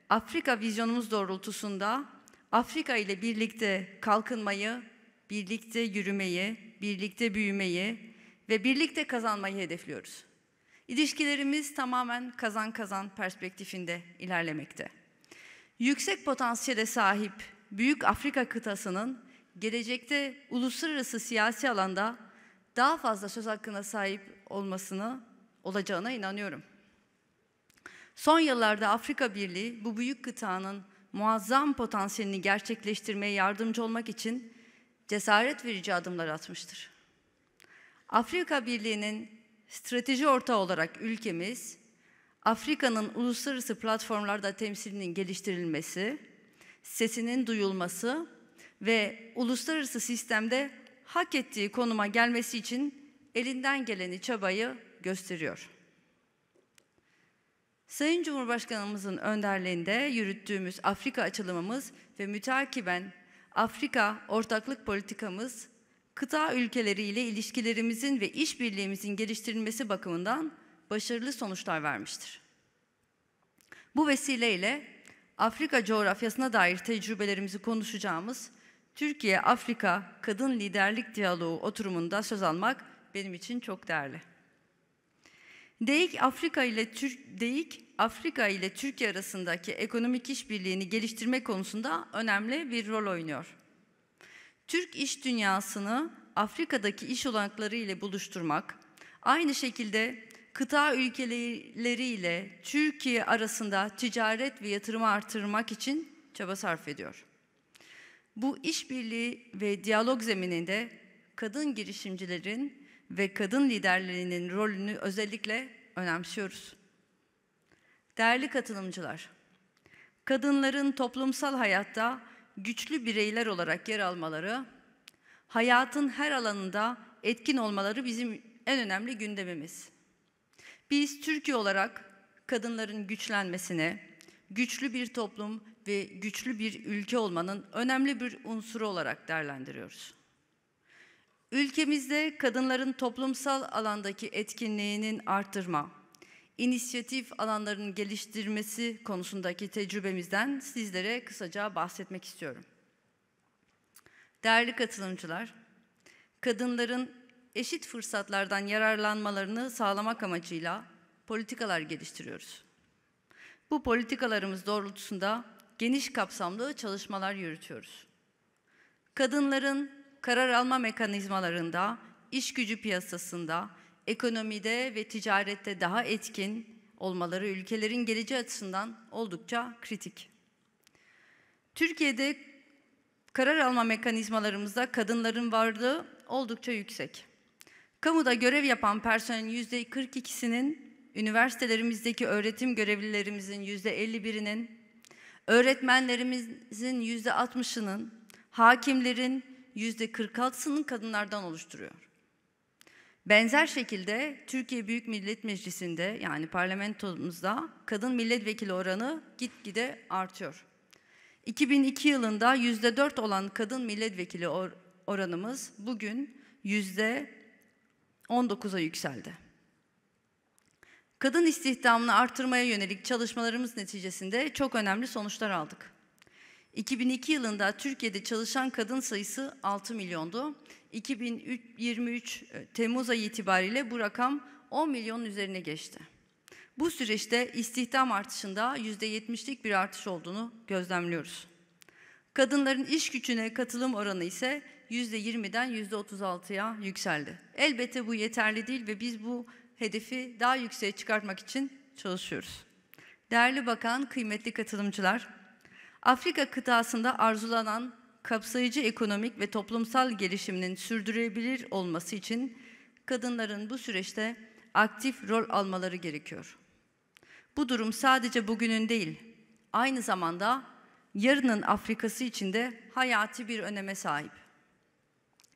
Afrika vizyonumuz doğrultusunda Afrika ile birlikte kalkınmayı, birlikte yürümeyi, birlikte büyümeyi ve birlikte kazanmayı hedefliyoruz. İlişkilerimiz tamamen kazan-kazan perspektifinde ilerlemekte. Yüksek potansiyele sahip Büyük Afrika kıtasının gelecekte uluslararası siyasi alanda daha fazla söz hakkına sahip olacağına inanıyorum. Son yıllarda Afrika Birliği bu büyük kıtanın muazzam potansiyelini gerçekleştirmeye yardımcı olmak için cesaret verici adımlar atmıştır. Afrika Birliği'nin strateji ortağı olarak ülkemiz, Afrika'nın uluslararası platformlarda temsilinin geliştirilmesi, sesinin duyulması ve uluslararası sistemde hak ettiği konuma gelmesi için elinden geleni çabayı gösteriyor. Sayın Cumhurbaşkanımızın önderliğinde yürüttüğümüz Afrika açılımımız ve mütakiben Afrika ortaklık politikamız, kıta ülkeleriyle ilişkilerimizin ve işbirliğimizin geliştirilmesi bakımından başarılı sonuçlar vermiştir. Bu vesileyle Afrika coğrafyasına dair tecrübelerimizi konuşacağımız Türkiye Afrika Kadın Liderlik Diyalogu oturumunda söz almak benim için çok değerli. DEİK Afrika ile Türkiye arasındaki ekonomik işbirliğini geliştirme konusunda önemli bir rol oynuyor. Türk iş dünyasını Afrika'daki iş olanakları ile buluşturmak, aynı şekilde kıta ülkeleriyle Türkiye arasında ticaret ve yatırımı artırmak için çaba sarf ediyor. Bu işbirliği ve diyalog zemininde kadın girişimcilerin ve kadın liderlerinin rolünü özellikle önemsiyoruz. Değerli katılımcılar, kadınların toplumsal hayatta güçlü bireyler olarak yer almaları, hayatın her alanında etkin olmaları bizim en önemli gündemimiz. Biz Türkiye olarak kadınların güçlenmesine, güçlü bir toplum ve güçlü bir ülke olmanın önemli bir unsuru olarak değerlendiriyoruz. Ülkemizde kadınların toplumsal alandaki etkinliğinin artırma, inisiyatif alanlarının geliştirmesi konusundaki tecrübemizden sizlere kısaca bahsetmek istiyorum. Değerli katılımcılar, kadınların eşit fırsatlardan yararlanmalarını sağlamak amacıyla politikalar geliştiriyoruz. Bu politikalarımız doğrultusunda geniş kapsamlı çalışmalar yürütüyoruz. Kadınların karar alma mekanizmalarında, iş gücü piyasasında, ekonomide ve ticarette daha etkin olmaları ülkelerin geleceği açısından oldukça kritik. Türkiye'de karar alma mekanizmalarımızda kadınların varlığı oldukça yüksek. Kamuda görev yapan personelin %42'sinin, üniversitelerimizdeki öğretim görevlilerimizin %51'inin, öğretmenlerimizin %60'ının, hakimlerin %46'sının kadınlardan oluşturuyor. Benzer şekilde Türkiye Büyük Millet Meclisi'nde, yani parlamentomuzda kadın milletvekili oranı gitgide artıyor. 2002 yılında %4 olan kadın milletvekili oranımız bugün %19'a yükseldi. Kadın istihdamını artırmaya yönelik çalışmalarımız neticesinde çok önemli sonuçlar aldık. 2002 yılında Türkiye'de çalışan kadın sayısı 6 milyondu. 2023 Temmuz ayı itibariyle bu rakam 10 milyonun üzerine geçti. Bu süreçte istihdam artışında %70'lik bir artış olduğunu gözlemliyoruz. Kadınların iş gücüne katılım oranı ise %20'den %36'ya yükseldi. Elbette bu yeterli değil ve biz bu hedefi daha yükseğe çıkartmak için çalışıyoruz. Değerli Bakan, kıymetli katılımcılar, Afrika kıtasında arzulanan kapsayıcı ekonomik ve toplumsal gelişiminin sürdürülebilir olması için kadınların bu süreçte aktif rol almaları gerekiyor. Bu durum sadece bugünün değil, aynı zamanda yarının Afrika'sı için de hayati bir öneme sahip.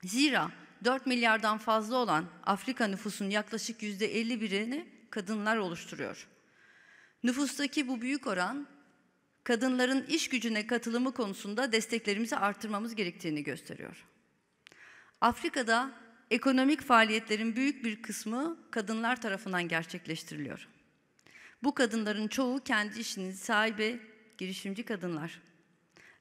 Zira 4 milyardan fazla olan Afrika nüfusunun yaklaşık %51'ini kadınlar oluşturuyor. Nüfustaki bu büyük oran, kadınların iş gücüne katılımı konusunda desteklerimizi artırmamız gerektiğini gösteriyor. Afrika'da ekonomik faaliyetlerin büyük bir kısmı kadınlar tarafından gerçekleştiriliyor. Bu kadınların çoğu kendi işinin sahibi, girişimci kadınlar.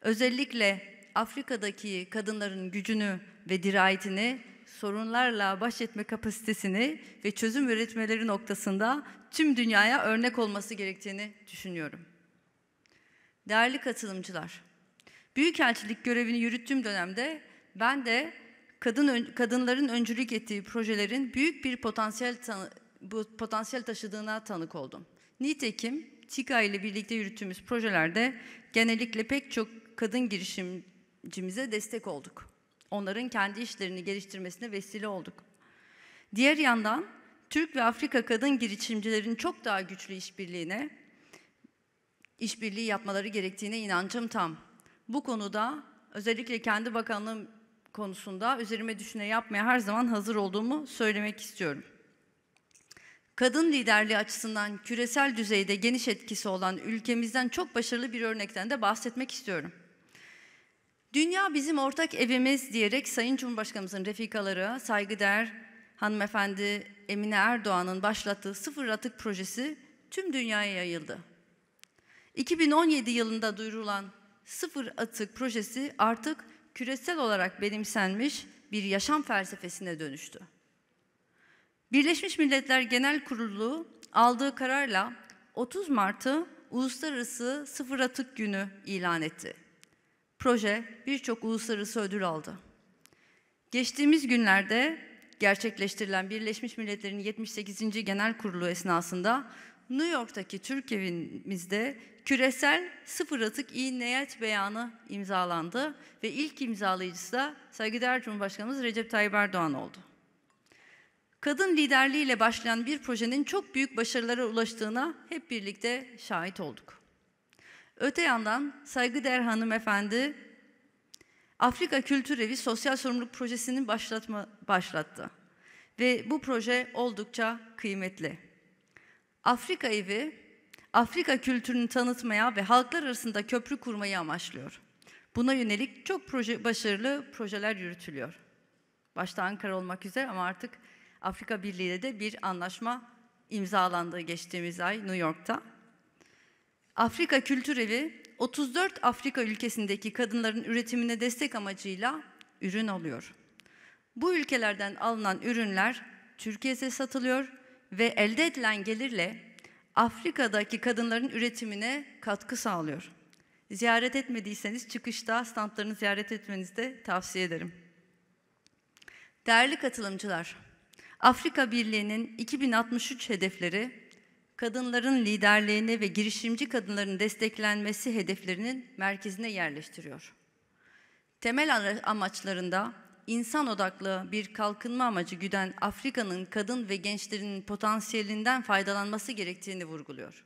Özellikle Afrika'daki kadınların gücünü ve dirayetini, sorunlarla baş etme kapasitesini ve çözüm üretmeleri noktasında tüm dünyaya örnek olması gerektiğini düşünüyorum. Değerli katılımcılar, Büyükelçilik görevini yürüttüğüm dönemde ben de kadınların öncülük ettiği projelerin büyük bir potansiyel taşıdığına tanık oldum. Nitekim TİKA ile birlikte yürüttüğümüz projelerde genellikle pek çok kadın girişimcimize destek olduk. Onların kendi işlerini geliştirmesine vesile olduk. Diğer yandan Türk ve Afrika kadın girişimcilerin çok daha güçlü işbirliği yapmaları gerektiğine inancım tam. Bu konuda özellikle kendi bakanlığım konusunda üzerime düşene yapmaya her zaman hazır olduğumu söylemek istiyorum. Kadın liderliği açısından küresel düzeyde geniş etkisi olan ülkemizden çok başarılı bir örnekten de bahsetmek istiyorum. Dünya bizim ortak evimiz diyerek Sayın Cumhurbaşkanımızın refikaları, saygıdeğer hanımefendi Emine Erdoğan'ın başlattığı sıfır atık projesi tüm dünyaya yayıldı. 2017 yılında duyurulan sıfır atık projesi artık küresel olarak benimsenmiş bir yaşam felsefesine dönüştü. Birleşmiş Milletler Genel Kurulu aldığı kararla 30 Mart'ı Uluslararası Sıfır Atık Günü ilan etti. Proje birçok uluslararası ödül aldı. Geçtiğimiz günlerde gerçekleştirilen Birleşmiş Milletler'in 78. Genel Kurulu esnasında New York'taki Türk evimizde küresel sıfır atık iyi niyet beyanı imzalandı ve ilk imzalayıcısı da saygıdeğer Cumhurbaşkanımız Recep Tayyip Erdoğan oldu. Kadın liderliğiyle başlayan bir projenin çok büyük başarılara ulaştığına hep birlikte şahit olduk. Öte yandan saygıdeğer hanımefendi Afrika Kültür Evi Sosyal Sorumluluk Projesi'ni başlattı. Ve bu proje oldukça kıymetli. Afrika Evi, Afrika kültürünü tanıtmaya ve halklar arasında köprü kurmayı amaçlıyor. Buna yönelik çok başarılı projeler yürütülüyor. Başta Ankara olmak üzere ama artık Afrika Birliği ile de bir anlaşma imzalandı geçtiğimiz ay New York'ta. Afrika Kültür Evi, 34 Afrika ülkesindeki kadınların üretimine destek amacıyla ürün alıyor. Bu ülkelerden alınan ürünler Türkiye'ye satılıyor ve elde edilen gelirle Afrika'daki kadınların üretimine katkı sağlıyor. Ziyaret etmediyseniz çıkışta standlarını ziyaret etmenizi de tavsiye ederim. Değerli katılımcılar, Afrika Birliği'nin 2063 hedefleri, kadınların liderliğini ve girişimci kadınların desteklenmesi hedeflerinin merkezine yerleştiriyor. Temel amaçlarında insan odaklı bir kalkınma amacı güden Afrika'nın kadın ve gençlerinin potansiyelinden faydalanması gerektiğini vurguluyor.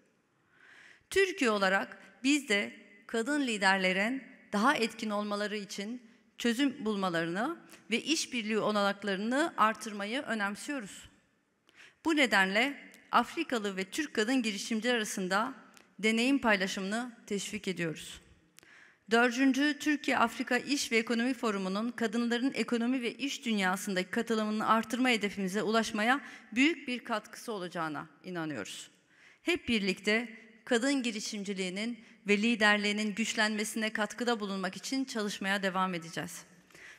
Türkiye olarak biz de kadın liderlerin daha etkin olmaları için çözüm bulmalarını ve işbirliği olanaklarını artırmayı önemsiyoruz. Bu nedenle Afrikalı ve Türk kadın girişimciler arasında deneyim paylaşımını teşvik ediyoruz. 4. Türkiye Afrika İş ve Ekonomi Forumu'nun kadınların ekonomi ve iş dünyasındaki katılımını artırma hedefimize ulaşmaya büyük bir katkısı olacağına inanıyoruz. Hep birlikte kadın girişimciliğinin ve liderliğinin güçlenmesine katkıda bulunmak için çalışmaya devam edeceğiz.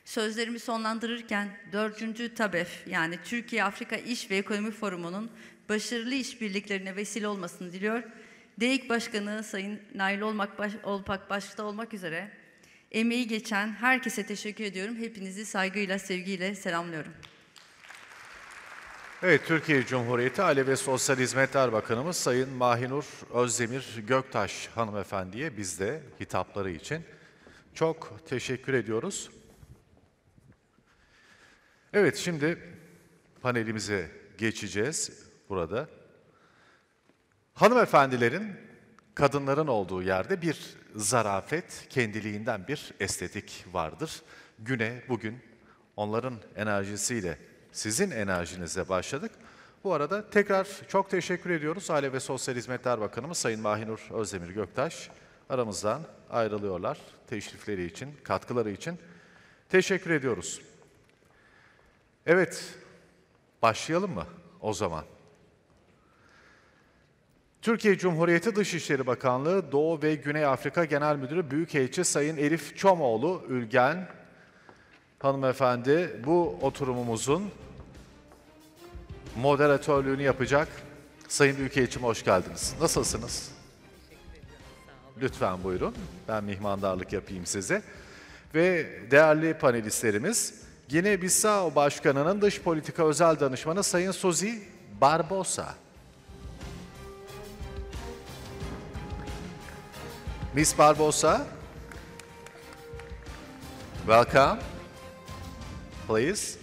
Sözlerimi sonlandırırken 4. Tabef yani Türkiye Afrika İş ve Ekonomi Forumu'nun başarılı işbirliklerine vesile olmasını diliyor. DEİK Başkanı Sayın Nail Olpak başta olmak üzere emeği geçen herkese teşekkür ediyorum. Hepinizi saygıyla, sevgiyle selamlıyorum. Evet, Türkiye Cumhuriyeti Aile ve Sosyal Hizmetler Bakanımız Sayın Mahinur Özdemir Göktaş hanımefendiye biz de hitapları için çok teşekkür ediyoruz. Evet, şimdi panelimize geçeceğiz burada. Hanımefendilerin, kadınların olduğu yerde bir zarafet, kendiliğinden bir estetik vardır. Güne bugün onların enerjisiyle, sizin enerjinizle başladık. Bu arada tekrar çok teşekkür ediyoruz. Aile ve Sosyal Hizmetler Bakanımız Sayın Mahinur Özdemir Göktaş aramızdan ayrılıyorlar. Teşrifleri için, katkıları için teşekkür ediyoruz. Evet, başlayalım mı o zaman? Türkiye Cumhuriyeti Dışişleri Bakanlığı Doğu ve Güney Afrika Genel Müdürü Büyükelçi Sayın Elif Çomoğlu Ülgen hanımefendi bu oturumumuzun moderatörlüğünü yapacak. Sayın Büyükelçim hoş geldiniz. Nasılsınız? Lütfen buyurun. Ben mihmandarlık yapayım size. Ve değerli panelistlerimiz Gine-Bissau Başkanı'nın Dış Politika Özel Danışmanı Sayın Suzi Barbosa. Miss Barbosa, welcome, please.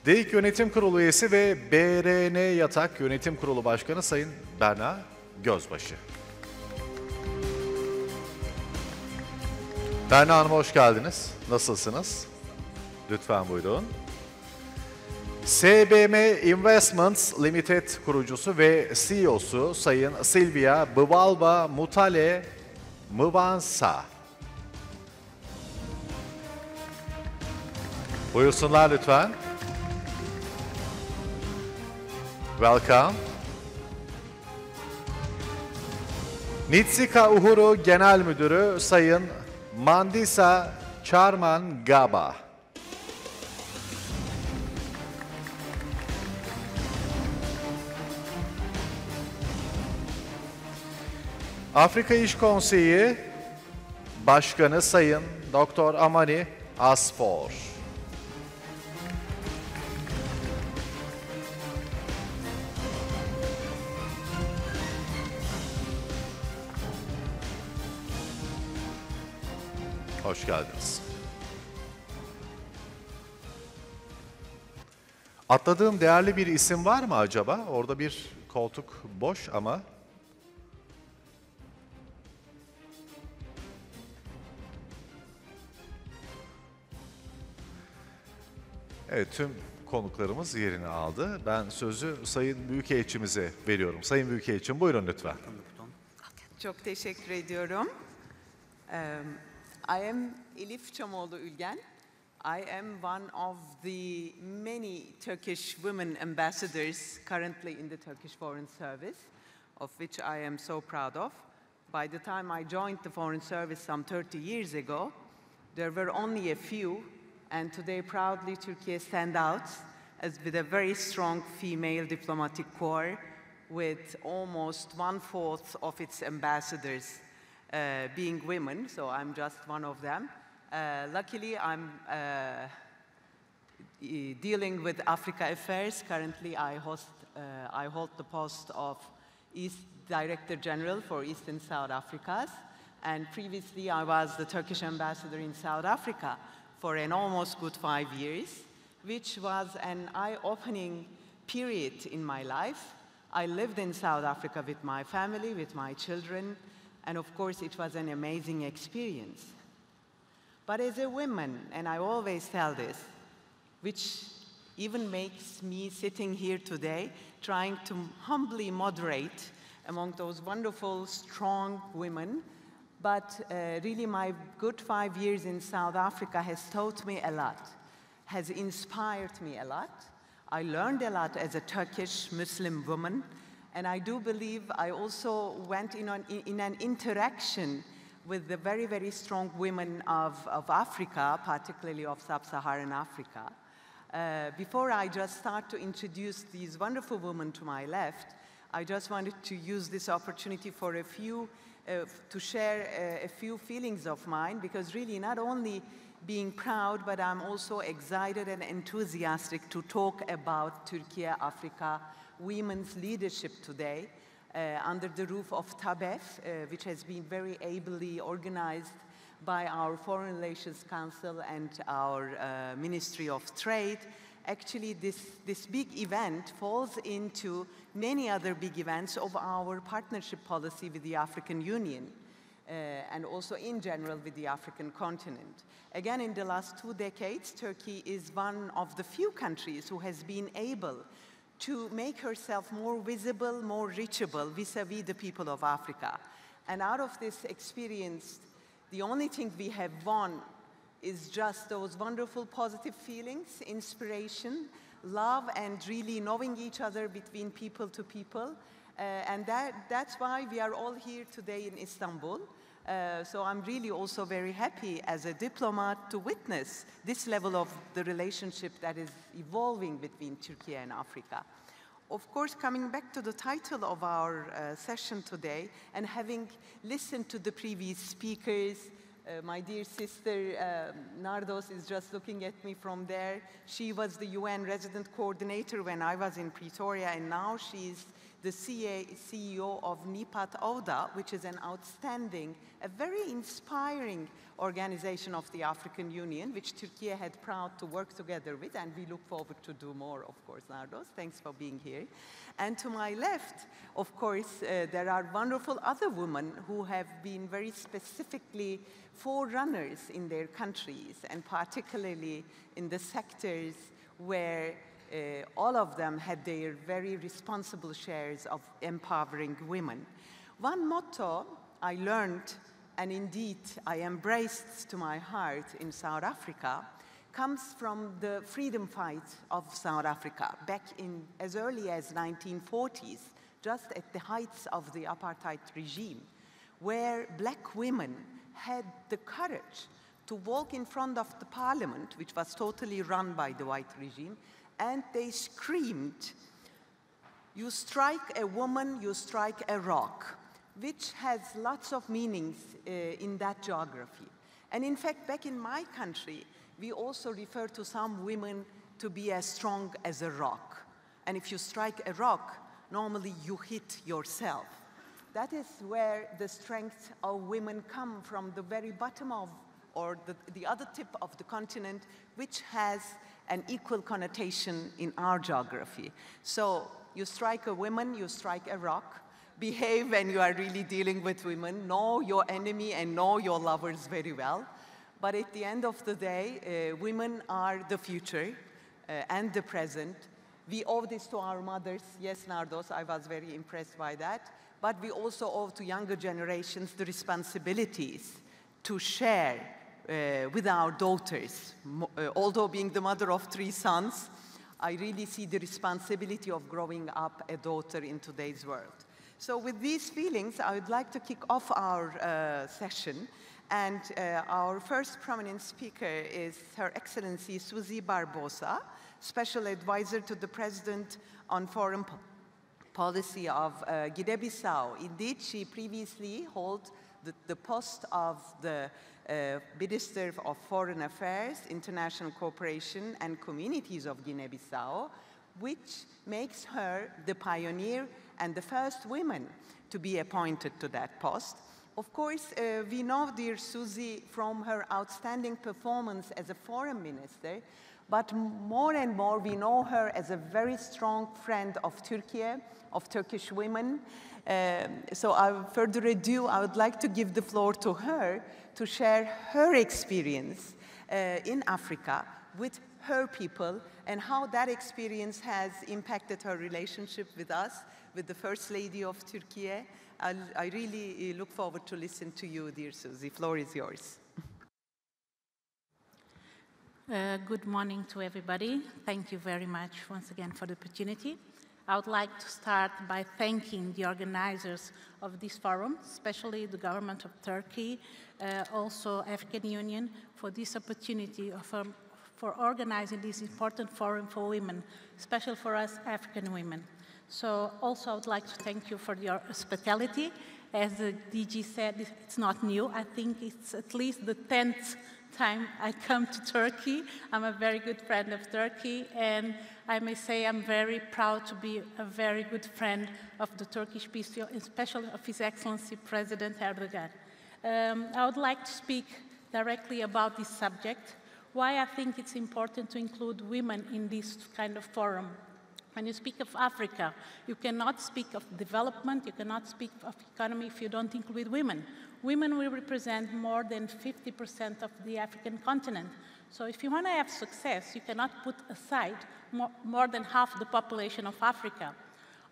DEİK Yönetim Kurulu üyesi ve BRN Yatak Yönetim Kurulu Başkanı Sayın Berna Gözbaşı. Berna Hanım hoş geldiniz. Nasılsınız? Lütfen buyurun. SBM Investments Limited kurucusu ve CEO'su Sayın Silvia Bıvalba Mutale Mıvansa. Buyursunlar lütfen. Welcome. Nitsika Uhuru Genel Müdürü Sayın Mandisa Charman Gaba. Afrika İş Konseyi Başkanı Sayın Dr. Amani Asfor. Hoş geldiniz. Atladığım değerli bir isim var mı acaba? Orada bir koltuk boş ama... Evet, tüm konuklarımız yerini aldı. Ben sözü Sayın Büyükelçimize veriyorum. Sayın Büyükelçim buyurun lütfen. Çok teşekkür ediyorum. I am Elif Çomoğlu Ülgen. I am one of the many Turkish women ambassadors currently in the Turkish Foreign Service, of which I am so proud of. By the time I joined the Foreign Service some 30 years ago, there were only a few And today, proudly, Turkey stands out as with a very strong female diplomatic corps, with almost 1/4 of its ambassadors being women, so I'm just one of them. Luckily, I'm dealing with Africa affairs. Currently, I hold the post of East Director General for East and South Africa, and previously I was the Turkish ambassador in South Africa for an almost good 5 years, which was an eye-opening period in my life. I lived in South Africa with my family, with my children, and of course it was an amazing experience. But as a woman, and I always tell this, which even makes me sitting here today trying to humbly moderate among those wonderful, strong women, but really my good 5 years in South Africa has taught me a lot, has inspired me a lot. I learned a lot as a Turkish Muslim woman, and I do believe I also went in an interaction with the very, very strong women of Africa, particularly of Sub-Saharan Africa. Before I just start to introduce these wonderful women to my left, I just wanted to use this opportunity for to share a few feelings of mine, because really not only being proud, but I'm also excited and enthusiastic to talk about Türkiye Afrika women's leadership today under the roof of Tabef, which has been very ably organized by our Foreign Relations Council and our Ministry of Trade. Actually, this big event falls into many other big events of our partnership policy with the African Union. And also in general with the African continent. Again, in the last 2 decades, Turkey is one of the few countries who has been able to make herself more visible, more reachable vis-à-vis the people of Africa. And out of this experience, the only thing we have won is just those wonderful positive feelings, inspiration, love, and really knowing each other between people to people. And that's why we are all here today in Istanbul. So I'm really also very happy as a diplomat to witness this level of the relationship that is evolving between Turkey and Africa. Of course, coming back to the title of our session today, and having listened to the previous speakers, my dear sister Nardos is just looking at me from there. She was the UN resident coordinator when I was in Pretoria, and now she's the CEO of NIPAT ODA, which is an outstanding, a very inspiring organization of the African Union, which Turkey had proud to work together with, and we look forward to do more, of course, Nardos. Thanks for being here. And to my left, of course, there are wonderful other women who have been very specifically forerunners in their countries, and particularly in the sectors where all of them had their very responsible shares of empowering women. One motto I learned, and indeed I embraced to my heart in South Africa, comes from the freedom fight of South Africa back in as early as 1940s, just at the heights of the apartheid regime, where black women had the courage to walk in front of the parliament, which was totally run by the white regime, and they screamed, "You strike a woman, you strike a rock," which has lots of meanings in that geography. And in fact, back in my country, we also refer to some women to be as strong as a rock. And if you strike a rock, normally you hit yourself. That is where the strength of women come from, the very bottom of, or the other tip of the continent, which has an equal connotation in our geography. So you strike a woman, you strike a rock. Behave when you are really dealing with women. Know your enemy and know your lovers very well. But at the end of the day, women are the future and the present. We owe this to our mothers. Yes, Nardos, I was very impressed by that. But we also owe to younger generations the responsibilities to share with our daughters. Although being the mother of 3 sons, I really see the responsibility of growing up a daughter in today's world. So with these feelings, I would like to kick off our session. And our first prominent speaker is Her Excellency Suzy Barbosa, Special Advisor to the President on Foreign Policy of Guinea-Bissau. Indeed, she previously held the post of the Minister of Foreign Affairs, International Cooperation and Communities of Guinea-Bissau, which makes her the pioneer and the first woman to be appointed to that post. Of course, we know dear Suzy from her outstanding performance as a foreign minister, but more and more we know her as a very strong friend of Turkey, of Turkish women. So without further ado, I would like to give the floor to her to share her experience in Africa with her people and how that experience has impacted her relationship with us, with the First Lady of Turkey. I really look forward to listen to you, dear Suzy. The floor is yours. Good morning to everybody. Thank you very much once again for the opportunity. I would like to start by thanking the organizers of this forum, especially the government of Turkey, also African Union, for this opportunity for organizing this important forum for women, especially for us African women. So also I would like to thank you for your hospitality. As the DG said, it's not new. I think it's at least the 10th time I come to Turkey. I'm a very good friend of Turkey, and I may say I'm very proud to be a very good friend of the Turkish people, especially of His Excellency President Erdogan. I would like to speak directly about this subject, why I think it's important to include women in this kind of forum. When you speak of Africa, you cannot speak of development, you cannot speak of economy if you don't include women. Women will represent more than 50% of the African continent. So if you want to have success, you cannot put aside more than half the population of Africa.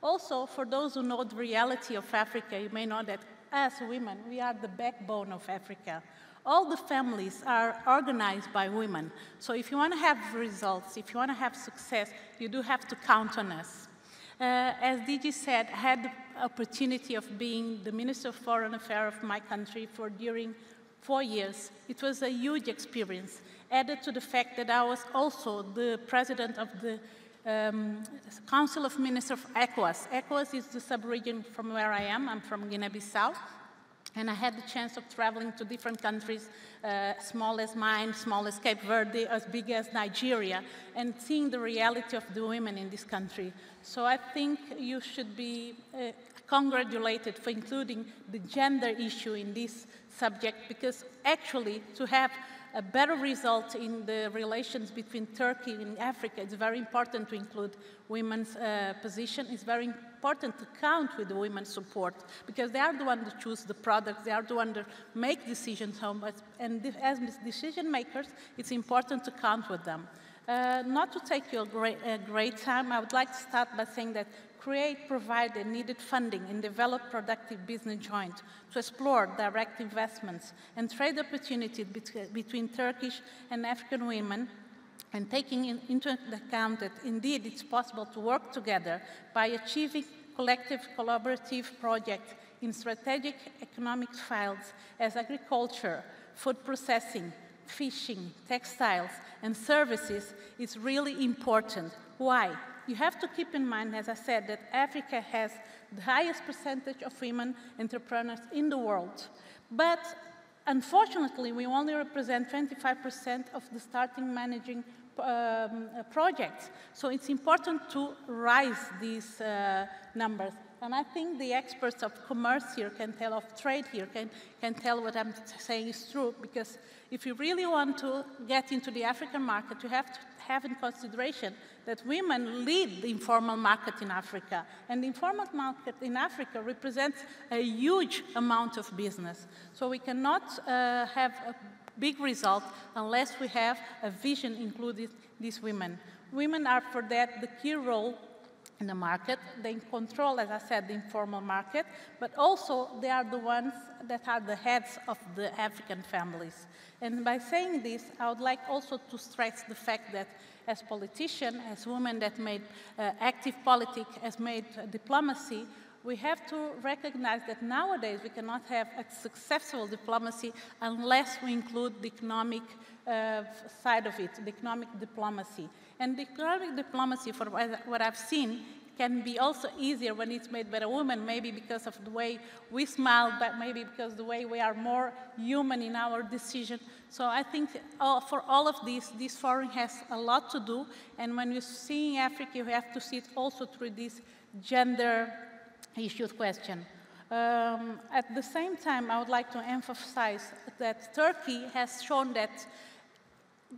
Also, for those who know the reality of Africa, you may know that as women, we are the backbone of Africa. All the families are organized by women. So if you want to have results, if you want to have success, you do have to count on us. As DG said, I had the opportunity of being the Minister of Foreign Affairs of my country during 4 years. It was a huge experience, added to the fact that I was also the president of the Council of Ministers of ECOWAS. ECOWAS is the sub-region from where I am. I'm from Guinea-Bissau. And I had the chance of traveling to different countries, small as mine, small as Cape Verde, as big as Nigeria, and seeing the reality of the women in this country. So I think you should be congratulated for including the gender issue in this subject, because actually to have a better result in the relations between Turkey and Africa, it's very important to include women's position. It's very important to count with the women's support, because they are the ones that choose the products, they are the ones that make decisions, and as decision makers, it's important to count with them. Not to take you a great time, I would like to start by saying that provide the needed funding and develop productive business joint to explore direct investments and trade opportunities between Turkish and African women, and taking into account that indeed it's possible to work together by achieving collective collaborative projects in strategic economic fields as agriculture, food processing, fishing, textiles, and services is really important. Why? You have to keep in mind, as I said, that Africa has the highest percentage of women entrepreneurs in the world. But unfortunately, we only represent 25% of the starting managing projects. So it's important to rise these numbers. And I think the experts of commerce here can tell, of trade here, can tell what I'm saying is true, because if you really want to get into the African market, you have to have in consideration that women lead the informal market in Africa. And the informal market in Africa represents a huge amount of business. So we cannot have a big result unless we have a vision including these women. Women are, for that, the key role in the market. They control, as I said, the informal market, but also they are the ones that are the heads of the African families. And by saying this, I would like also to stress the fact that as politicians, as women that made active politics, has made diplomacy, we have to recognize that nowadays we cannot have a successful diplomacy unless we include the economic side of it, the economic diplomacy. And the economic diplomacy, for what I've seen, can be also easier when it's made by a woman, maybe because of the way we smile, but maybe because the way we are more human in our decision. So I think for all of this forum has a lot to do, and when you see Africa, you have to see it also through this gender issue question. At the same time, I would like to emphasize that Turkey has shown that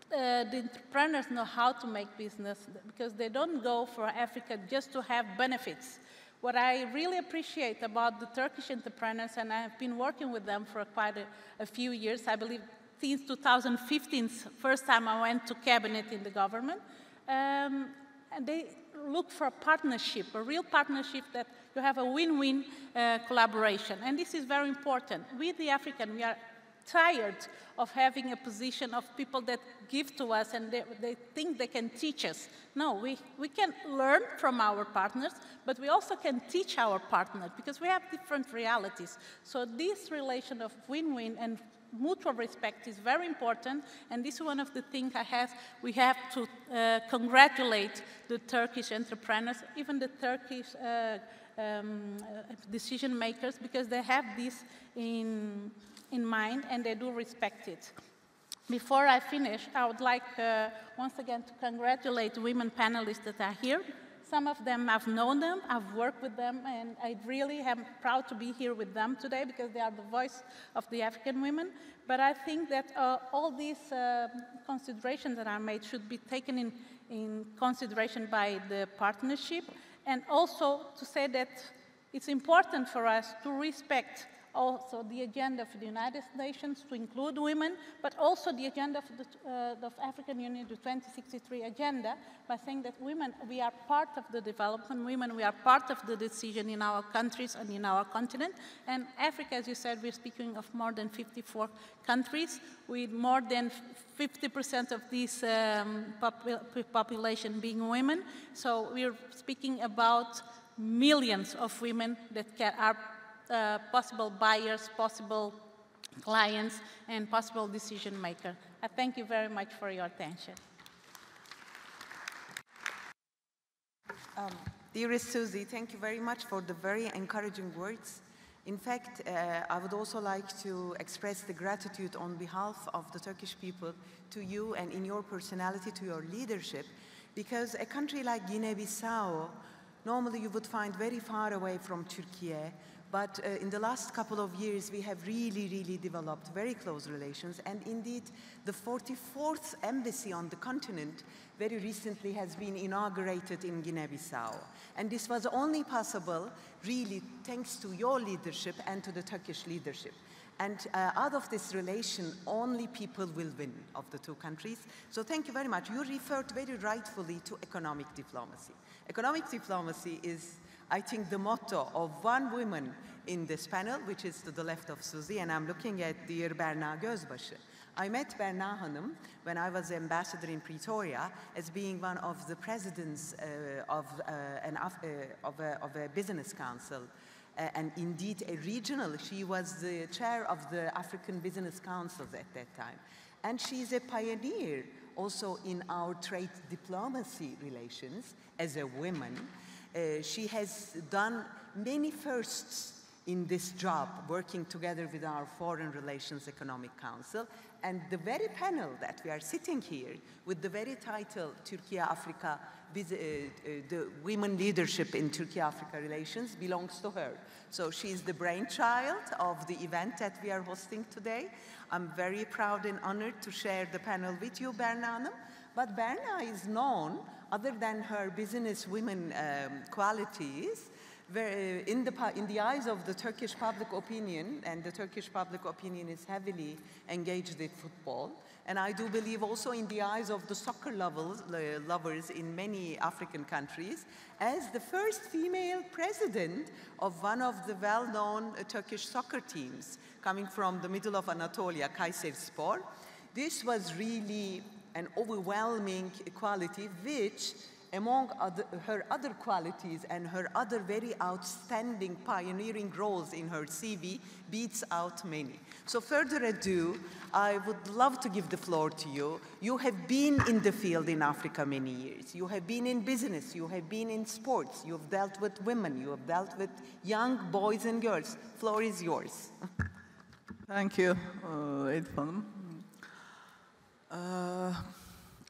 the entrepreneurs know how to make business, because they don't go for Africa just to have benefits. What I really appreciate about the Turkish entrepreneurs, and I've been working with them for quite a few years, I believe since 2015, first time I went to cabinet in the government, and they look for a partnership, a real partnership that you have a win-win collaboration. And this is very important. We, the African, we are tired of having a position of people that give to us and they think they can teach us. No, we can learn from our partners, but we also can teach our partners because we have different realities. So this relation of win-win and mutual respect is very important, and this is one of the things we have to congratulate the Turkish entrepreneurs, even the Turkish decision makers, because they have this in mind and they do respect it. Before I finish, I would like once again to congratulate women panelists that are here. Some of them, I've known them, I've worked with them, and I really am proud to be here with them today because they are the voice of the African women. But I think that all these considerations that are made should be taken in consideration by the partnership, and also to say that it's important for us to respect also the agenda of the United Nations to include women, but also the agenda of the African Union, the 2063 agenda, by saying that women, we are part of the development, women, we are part of the decision in our countries and in our continent. And Africa, as you said, we're speaking of more than 54 countries, with more than 50% of this population being women. So we're speaking about millions of women that are possible buyers, possible clients, and possible decision makers. I thank you very much for your attention. Dearest Susie, thank you very much for the very encouraging words. In fact, I would also like to express the gratitude on behalf of the Turkish people to you and in your personality, to your leadership, because a country like Guinea-Bissau, normally you would find very far away from Turkey, but in the last couple of years, we have really developed very close relations. And indeed, the 44th embassy on the continent very recently has been inaugurated in Guinea-Bissau. And this was only possible, really, thanks to your leadership and to the Turkish leadership. And out of this relation, only people will win of the two countries. So thank you very much. You referred very rightfully to economic diplomacy. Economic diplomacy is, I think, the motto of one woman in this panel, which is to the left of Susie, and I'm looking at dear Berna Gözbaşı. I met Berna Hanım when I was ambassador in Pretoria as being one of the presidents of a business council, and indeed a regional. She was the chair of the African Business Councils at that time. And she's a pioneer also in our trade diplomacy relations as a woman. She has done many firsts in this job, working together with our Foreign Relations Economic Council. And the very panel that we are sitting here with the very title, Türkiye Afrika, the women leadership in Turkey-Africa relations, belongs to her. So she's the brainchild of the event that we are hosting today. I'm very proud and honored to share the panel with you, Berna Hanım. But Berna is known, other than her business women qualities, in the eyes of the Turkish public opinion, and the Turkish public opinion is heavily engaged in football, and I do believe also in the eyes of the soccer lovers in many African countries, as the first female president of one of the well-known Turkish soccer teams coming from the middle of Anatolia, Kayserispor. This was really an overwhelming quality which among her other qualities and her other very outstanding pioneering roles in her CV, beats out many. So further ado, I would love to give the floor to you. You have been in the field in Africa many years. You have been in business, you have been in sports, you have dealt with women, you have dealt with young boys and girls. Floor is yours. Thank you, Elif Hanım.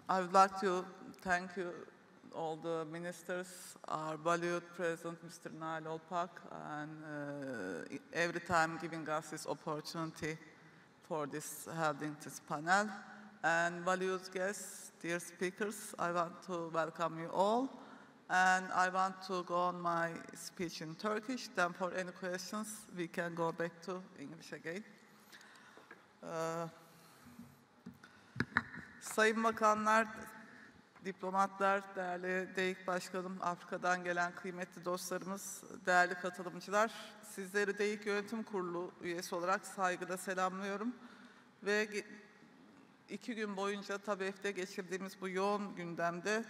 I would like to thank you, all the ministers, our valued President, Mr. Nail Olpak, and every time giving us this opportunity for holding this panel. And valued guests, dear speakers, I want to welcome you all. And I want to go on my speech in Turkish. Then for any questions, we can go back to English again. Sayın Bakanlar, diplomatlar, değerli DEİK Başkanım, Afrika'dan gelen kıymetli dostlarımız, değerli katılımcılar, sizleri DEİK Yönetim Kurulu üyesi olarak saygıyla selamlıyorum. Ve 2 gün boyunca Tabef'te geçirdiğimiz bu yoğun gündemde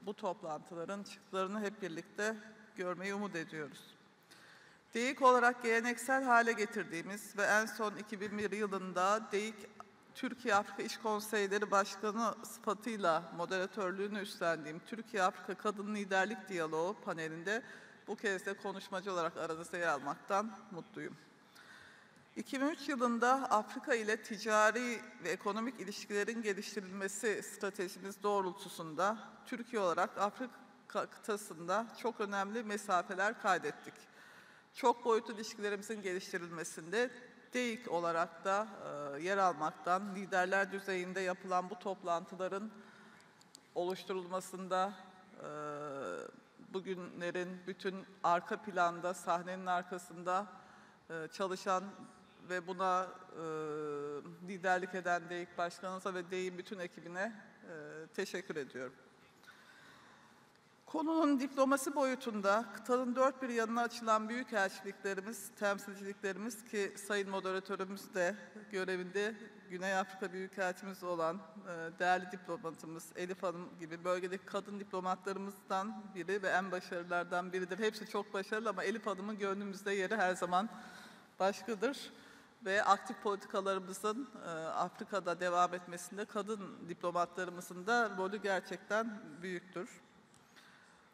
bu toplantıların çıktılarını hep birlikte görmeyi umut ediyoruz. DEİK olarak geleneksel hale getirdiğimiz ve en son 2001 yılında DEİK Türkiye Afrika İş Konseyleri Başkanı sıfatıyla moderatörlüğünü üstlendiğim Türkiye Afrika Kadın Liderlik Diyalogu panelinde bu kez de konuşmacı olarak aranızda yer almaktan mutluyum. 2003 yılında Afrika ile ticari ve ekonomik ilişkilerin geliştirilmesi stratejimiz doğrultusunda Türkiye olarak Afrika kıtasında çok önemli mesafeler kaydettik. Çok boyutlu ilişkilerimizin geliştirilmesinde DEİK olarak da yer almaktan, liderler düzeyinde yapılan bu toplantıların oluşturulmasında, bugünlerin bütün arka planda, sahnenin arkasında çalışan ve buna liderlik eden DEİK Başkanımıza ve DEİK'in bütün ekibine teşekkür ediyorum. Konunun diplomasi boyutunda kıtanın dört bir yanına açılan büyükelçiliklerimiz, temsilciliklerimiz ki Sayın Moderatörümüz de görevinde Güney Afrika Büyükelçimiz olan değerli diplomatımız Elif Hanım gibi bölgedeki kadın diplomatlarımızdan biri ve en başarılardan biridir. Hepsi çok başarılı ama Elif Hanım'ın gönlümüzde yeri her zaman başkadır. Ve aktif politikalarımızın Afrika'da devam etmesinde kadın diplomatlarımızın da rolü gerçekten büyüktür.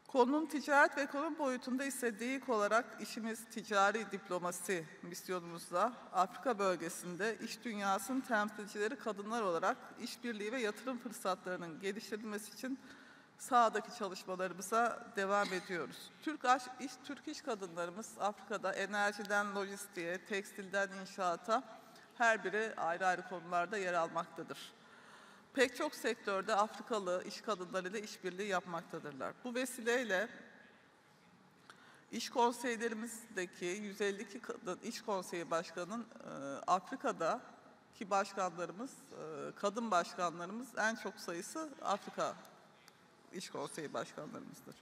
Konunun ticaret ve ekonomi boyutunda ise DEİK olarak işimiz ticari diplomasi misyonumuzla Afrika bölgesinde iş dünyasının temsilcileri kadınlar olarak işbirliği ve yatırım fırsatlarının geliştirilmesi için sahadaki çalışmalarımıza devam ediyoruz. Türk iş kadınlarımız Afrika'da enerjiden lojistiğe, tekstilden inşaata her biri ayrı ayrı konularda yer almaktadır. Pek çok sektörde Afrikalı iş kadınlarıyla işbirliği yapmaktadırlar. Bu vesileyle iş konseylerimizdeki 152 kadın iş konseyi başkanının Afrika'daki başkanlarımız, kadın başkanlarımız en çok sayısı Afrika İş Konseyi başkanlarımızdır.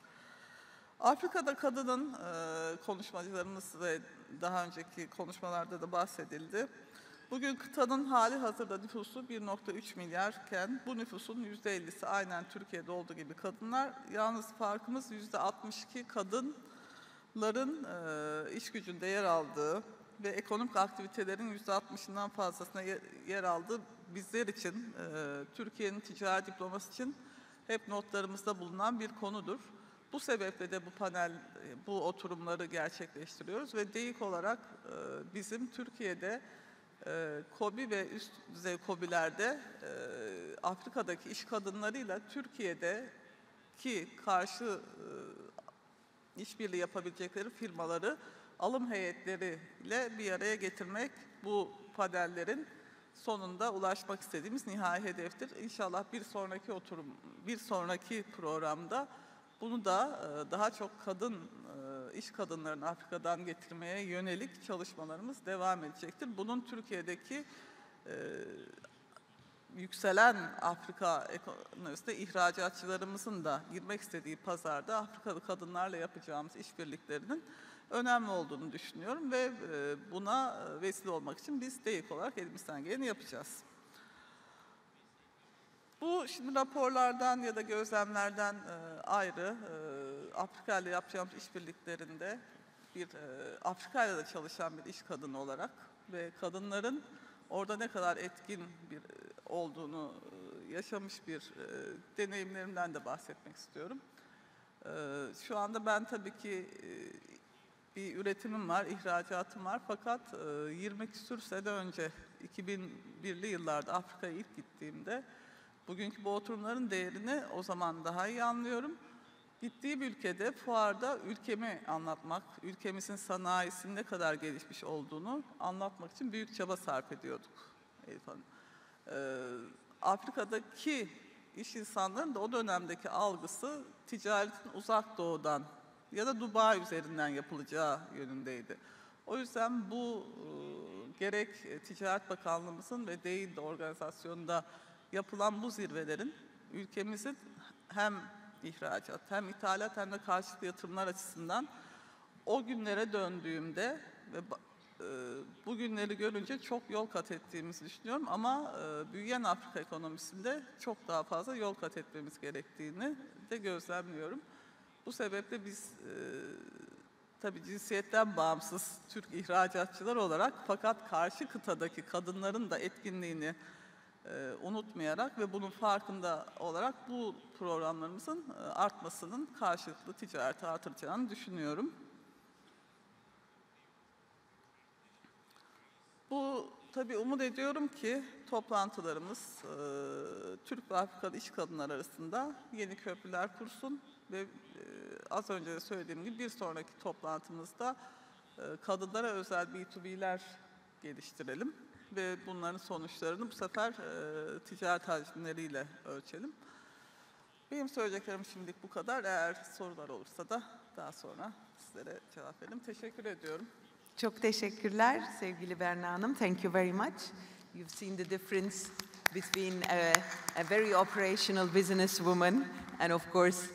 Afrika'da kadının konuşmacılarımız ve daha önceki konuşmalarda da bahsedildi. Bugün kıtanın hali hazırda nüfusu 1,3 milyarken bu nüfusun %50'si aynen Türkiye'de olduğu gibi kadınlar. Yalnız farkımız %62 kadınların iş gücünde yer aldığı ve ekonomik aktivitelerin %60'ından fazlasına yer aldığı bizler için, Türkiye'nin ticari diploması için hep notlarımızda bulunan bir konudur. Bu sebeple de bu oturumları gerçekleştiriyoruz ve DEİK olarak bizim Türkiye'de KOBİ ve üst düzey KOBİ'lerde Afrika'daki iş kadınlarıyla Türkiye'deki karşı işbirliği yapabilecekleri firmaları alım heyetleriyle bir araya getirmek bu panellerin sonunda ulaşmak istediğimiz nihai hedeftir. İnşallah bir sonraki programda bunu da daha çok iş kadınlarını Afrika'dan getirmeye yönelik çalışmalarımız devam edecektir. Bunun Türkiye'deki yükselen Afrika ekonomisinde ihracatçılarımızın da girmek istediği pazarda Afrikalı kadınlarla yapacağımız işbirliklerinin önemli olduğunu düşünüyorum ve buna vesile olmak için biz DEİK olarak elimizden geleni yapacağız. Bu şimdi raporlardan ya da gözlemlerden ayrı Afrika ile yapacağımız işbirliklerinde bir Afrika ile de çalışan bir iş kadını olarak ve kadınların orada ne kadar etkin bir olduğunu yaşamış bir deneyimlerimden de bahsetmek istiyorum. Şu anda ben tabii ki bir üretimim var, ihracatım var fakat 20 küsur sene önce 2001'li yıllarda Afrika'ya ilk gittiğimde bugünkü bu oturumların değerini o zaman daha iyi anlıyorum. Gittiğim ülkede fuarda ülkemi anlatmak, ülkemizin sanayisinin ne kadar gelişmiş olduğunu anlatmak için büyük çaba sarf ediyorduk Elif Hanım. Afrika'daki iş insanlarının da o dönemdeki algısı ticaretin uzak doğudan ya da Dubai üzerinden yapılacağı yönündeydi. O yüzden bu gerek Ticaret Bakanlığımızın ve DEİK organizasyonunda yapılan bu zirvelerin ülkemizin hem ihracat hem ithalat hem de karşılıklı yatırımlar açısından o günlere döndüğümde ve bu günleri görünce çok yol kat ettiğimizi düşünüyorum ama büyüyen Afrika ekonomisinde çok daha fazla yol kat etmemiz gerektiğini de gözlemliyorum. Bu sebeple biz tabii cinsiyetten bağımsız Türk ihracatçılar olarak fakat karşı kıtadaki kadınların da etkinliğini unutmayarak ve bunun farkında olarak bu programlarımızın artmasının karşılıklı ticareti artıracağını düşünüyorum. Bu tabii umut ediyorum ki toplantılarımız Türk ve Afrikalı iş kadınları arasında yeni köprüler kursun ve az önce de söylediğim gibi bir sonraki toplantımızda kadınlara özel B2B'ler geliştirelim ve bunların sonuçlarını bu sefer ticaret hacimleriyle ölçelim. Benim söyleyeceklerim şimdilik bu kadar. Eğer sorular olursa da daha sonra sizlere cevap verelim. Teşekkür ediyorum. Çok teşekkürler sevgili Berna Hanım. Thank you very much. You've seen the difference between a very operational businesswoman and of course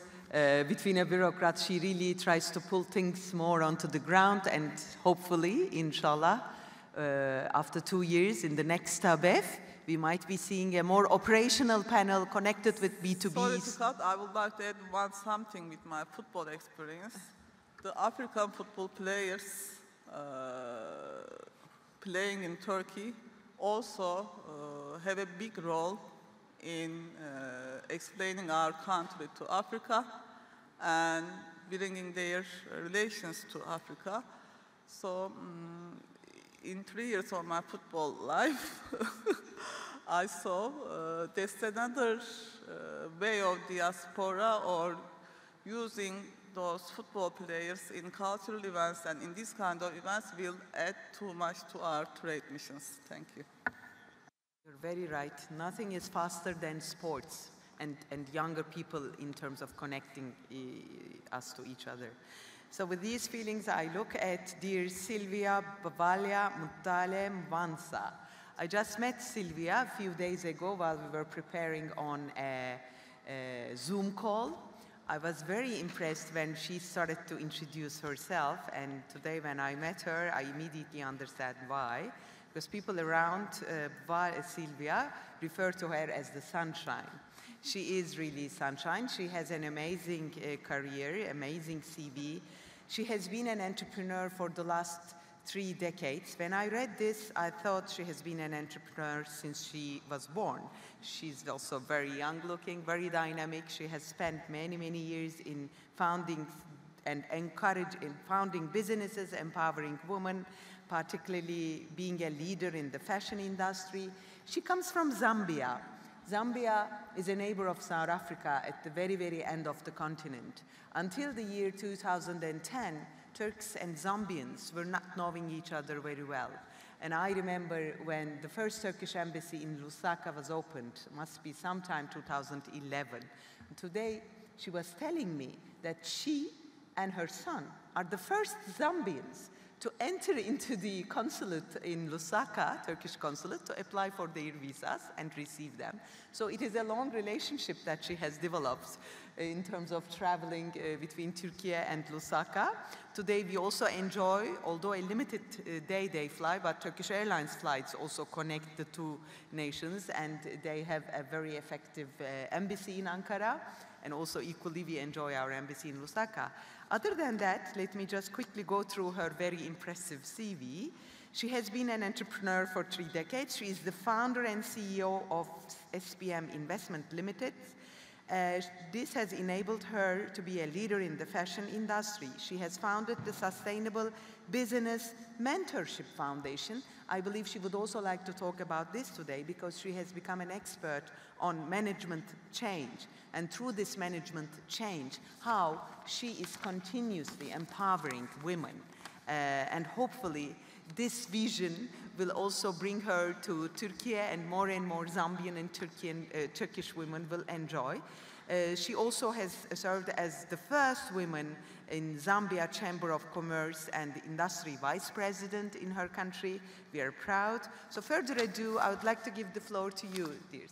between a bureaucrat. She really tries to pull things more onto the ground and hopefully, inshallah, after 2 years in the next Tabef, we might be seeing a more operational panel connected with B2Bs. Sorry to cut, I would like to add something with my football experience. The African football players playing in Turkey also have a big role in explaining our country to Africa and bringing their relations to Africa. So in 3 years of my football life, I saw there's another way of diaspora or using those football players in cultural events and in this kind of events will add too much to our trade missions. Thank you. You're very right. Nothing is faster than sports and younger people in terms of connecting us to each other. So with these feelings, I look at dear Silvia Bavalia Muttale Mwanza. I just met Silvia a few days ago while we were preparing on a Zoom call. I was very impressed when she started to introduce herself, and today when I met her, I immediately understand why. Because people around Silvia refer to her as the sunshine. She is really sunshine. She has an amazing career, amazing CV. She has been an entrepreneur for the last 3 decades. When I read this, I thought she has been an entrepreneur since she was born. She's also very young looking, very dynamic. She has spent many, many years in founding and founding businesses, empowering women, particularly being a leader in the fashion industry. She comes from Zambia. Zambia is a neighbor of South Africa at the very, very end of the continent. Until the year 2010, Turks and Zambians were not knowing each other very well. And I remember when the first Turkish embassy in Lusaka was opened, must be sometime 2011. And today, she was telling me that she and her son are the first Zambians to enter into the consulate in Lusaka, Turkish consulate, to apply for their visas and receive them. So it is a long relationship that she has developed in terms of traveling between Turkey and Lusaka. Today we also enjoy, although a limited day-day flight, but Turkish Airlines flights also connect the two nations, and they have a very effective embassy in Ankara, and also equally we enjoy our embassy in Lusaka. Other than that, let me just quickly go through her very impressive CV. She has been an entrepreneur for 3 decades. She is the founder and CEO of SPM Investment Limited. This has enabled her to be a leader in the fashion industry. She has founded the Sustainable Business Mentorship Foundation. I believe she would also like to talk about this today because she has become an expert on management change. And through this management change, how she is continuously empowering women. And hopefully this vision will also bring her to Turkey, and more Zambian and Turkish women will enjoy. She also has served as the first woman in Zambia Chamber of Commerce and Industry Vice President in her country. We are proud. So further ado, I would like to give the floor to you, dear.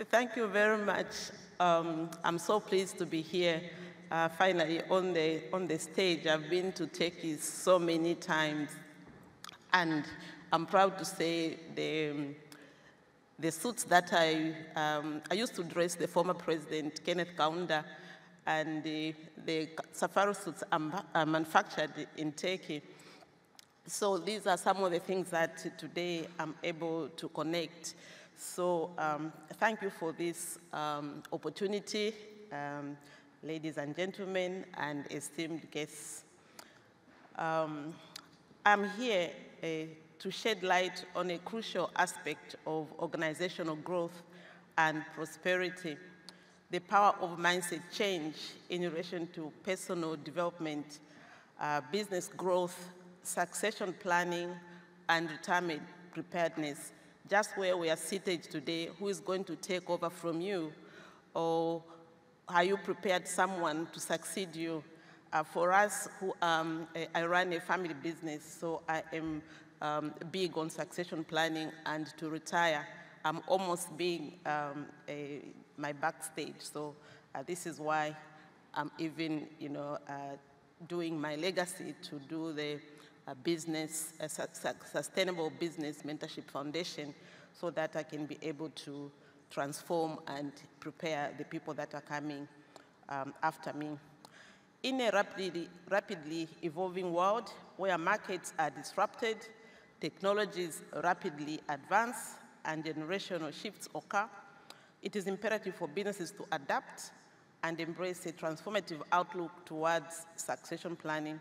Thank you very much. I'm so pleased to be here finally on the stage. I've been to Turkey so many times, and I'm proud to say the suits that I used to dress the former president, Kenneth Kaunda, and the safari suits are manufactured in Turkey. So these are some of the things that today I'm able to connect. So thank you for this opportunity, ladies and gentlemen, and esteemed guests. I'm here to shed light on a crucial aspect of organizational growth and prosperity, the power of mindset change in relation to personal development, business growth, succession planning, and retirement preparedness. Just where we are seated today, who is going to take over from you, or are you prepared someone to succeed you? For us, I run a family business, so I am big on succession planning, and to retire, I'm almost being my backstage. So this is why I'm even, doing my legacy to do the Sustainable Business Mentorship Foundation, so that I can be able to transform and prepare the people that are coming after me. In a rapidly evolving world where markets are disrupted, technologies rapidly advance, and generational shifts occur, it is imperative for businesses to adapt and embrace a transformative outlook towards succession planning.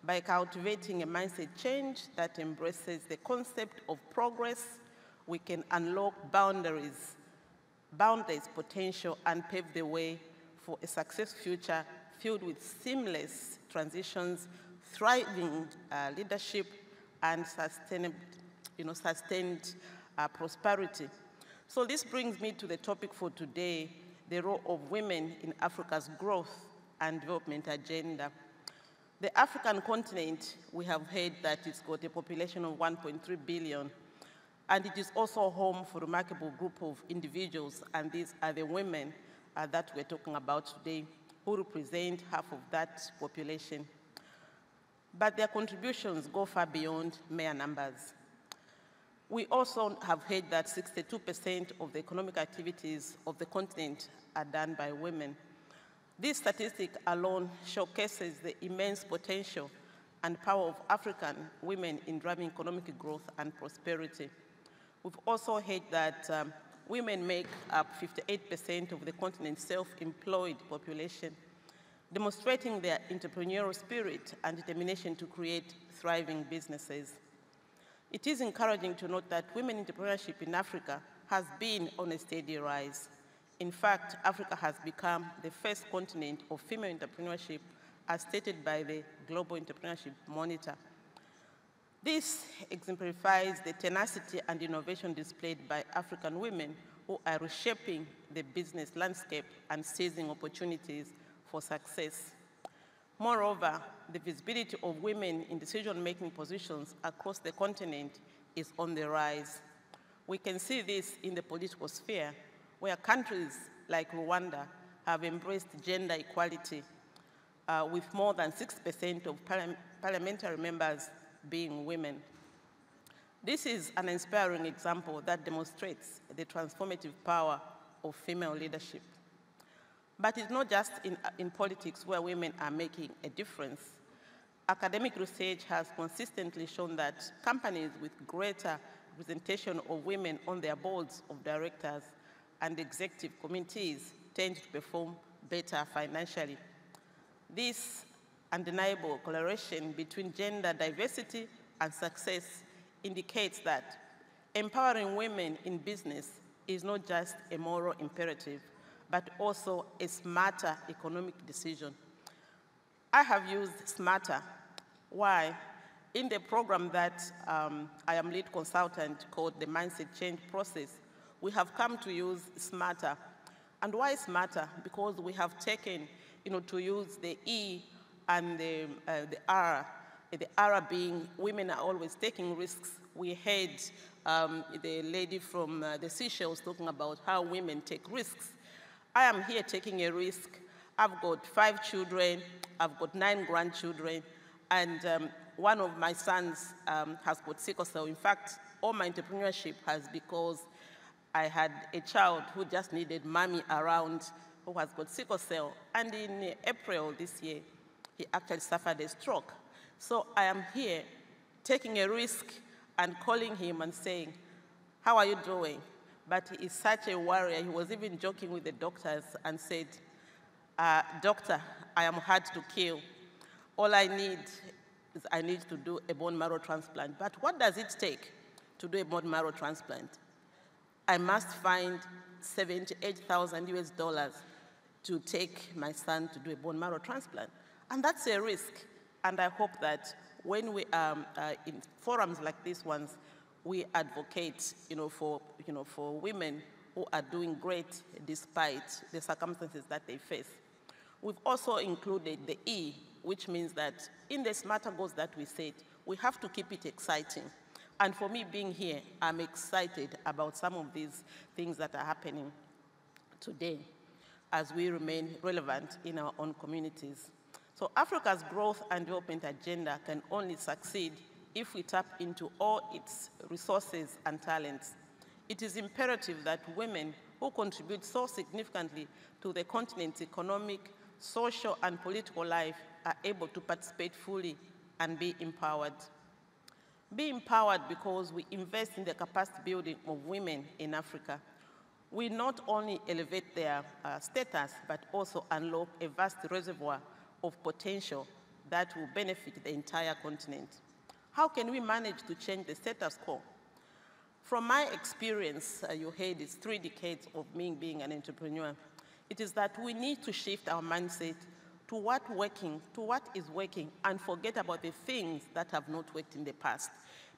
By cultivating a mindset change that embraces the concept of progress, we can unlock boundaries, potential, and pave the way for a success future filled with seamless transitions, thriving leadership, and sustained prosperity. So this brings me to the topic for today, the role of women in Africa's growth and development agenda. The African continent, we have heard that it's got a population of 1.3 billion, and it is also home for a remarkable group of individuals, and these are the women that we're talking about today, who represent half of that population. But their contributions go far beyond mere numbers. We also have heard that 62% of the economic activities of the continent are done by women. This statistic alone showcases the immense potential and power of African women in driving economic growth and prosperity. We've also heard that women make up 58% of the continent's self-employed population, demonstrating their entrepreneurial spirit and determination to create thriving businesses. It is encouraging to note that women entrepreneurship in Africa has been on a steady rise. In fact, Africa has become the first continent of female entrepreneurship, as stated by the Global Entrepreneurship Monitor. This exemplifies the tenacity and innovation displayed by African women who are reshaping the business landscape and seizing opportunities for success. Moreover, the visibility of women in decision-making positions across the continent is on the rise. We can see this in the political sphere, where countries like Rwanda have embraced gender equality, with more than 6% of parliamentary members being women. This is an inspiring example that demonstrates the transformative power of female leadership. But it's not just in politics where women are making a difference. Academic research has consistently shown that companies with greater representation of women on their boards of directors and executive committees tend to perform better financially. This undeniable correlation between gender diversity and success indicates that empowering women in business is not just a moral imperative, but also a smarter economic decision. I have used smarter. Why? In the program that I am lead consultant called the Mindset Change Process, we have come to use smarter. And why smarter? Because we have taken, to use the E and the R. The R being women are always taking risks. We heard the lady from the Seychelles talking about how women take risks. I am here taking a risk. I've got 5 children, I've got 9 grandchildren, and one of my sons has got sickle cell. In fact, all my entrepreneurship has because I had a child who just needed mommy around who has got sickle cell. And in April this year, he actually suffered a stroke. So I am here taking a risk and calling him and saying, how are you doing? But he is such a warrior. He was even joking with the doctors and said, doctor, I am hard to kill. All I need is I need to do a bone marrow transplant. But what does it take to do a bone marrow transplant? I must find $78,000 US to take my son to do a bone marrow transplant. And that's a risk. And I hope that when we are in forums like these ones, we advocate, for women who are doing great despite the circumstances that they face. We've also included the E, which means that in the smarter goals that we set, we have to keep it exciting. And for me being here, I'm excited about some of these things that are happening today as we remain relevant in our own communities. So Africa's growth and development agenda can only succeed if we tap into all its resources and talents. It is imperative that women who contribute so significantly to the continent's economic, social, and political life are able to participate fully and be empowered. Be empowered because we invest in the capacity building of women in Africa. We not only elevate their status, but also unlock a vast reservoir of potential that will benefit the entire continent. How can we manage to change the status quo? From my experience, you heard it's 3 decades of me being an entrepreneur, it is that we need to shift our mindset to what is working, and forget about the things that have not worked in the past.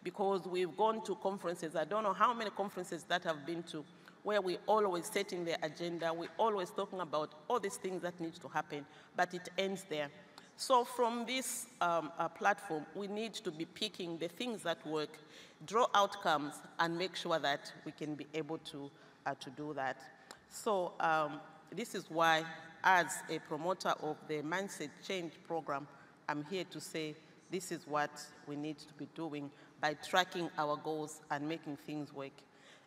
Because we've gone to conferences, I don't know how many conferences that I've been to, where we always setting the agenda, we always talking about all these things that need to happen, but it ends there. So from this platform, we need to be picking the things that work, draw outcomes, and make sure that we can be able to do that. So this is why, as a promoter of the Mindset Change program, I'm here to say this is what we need to be doing by tracking our goals and making things work.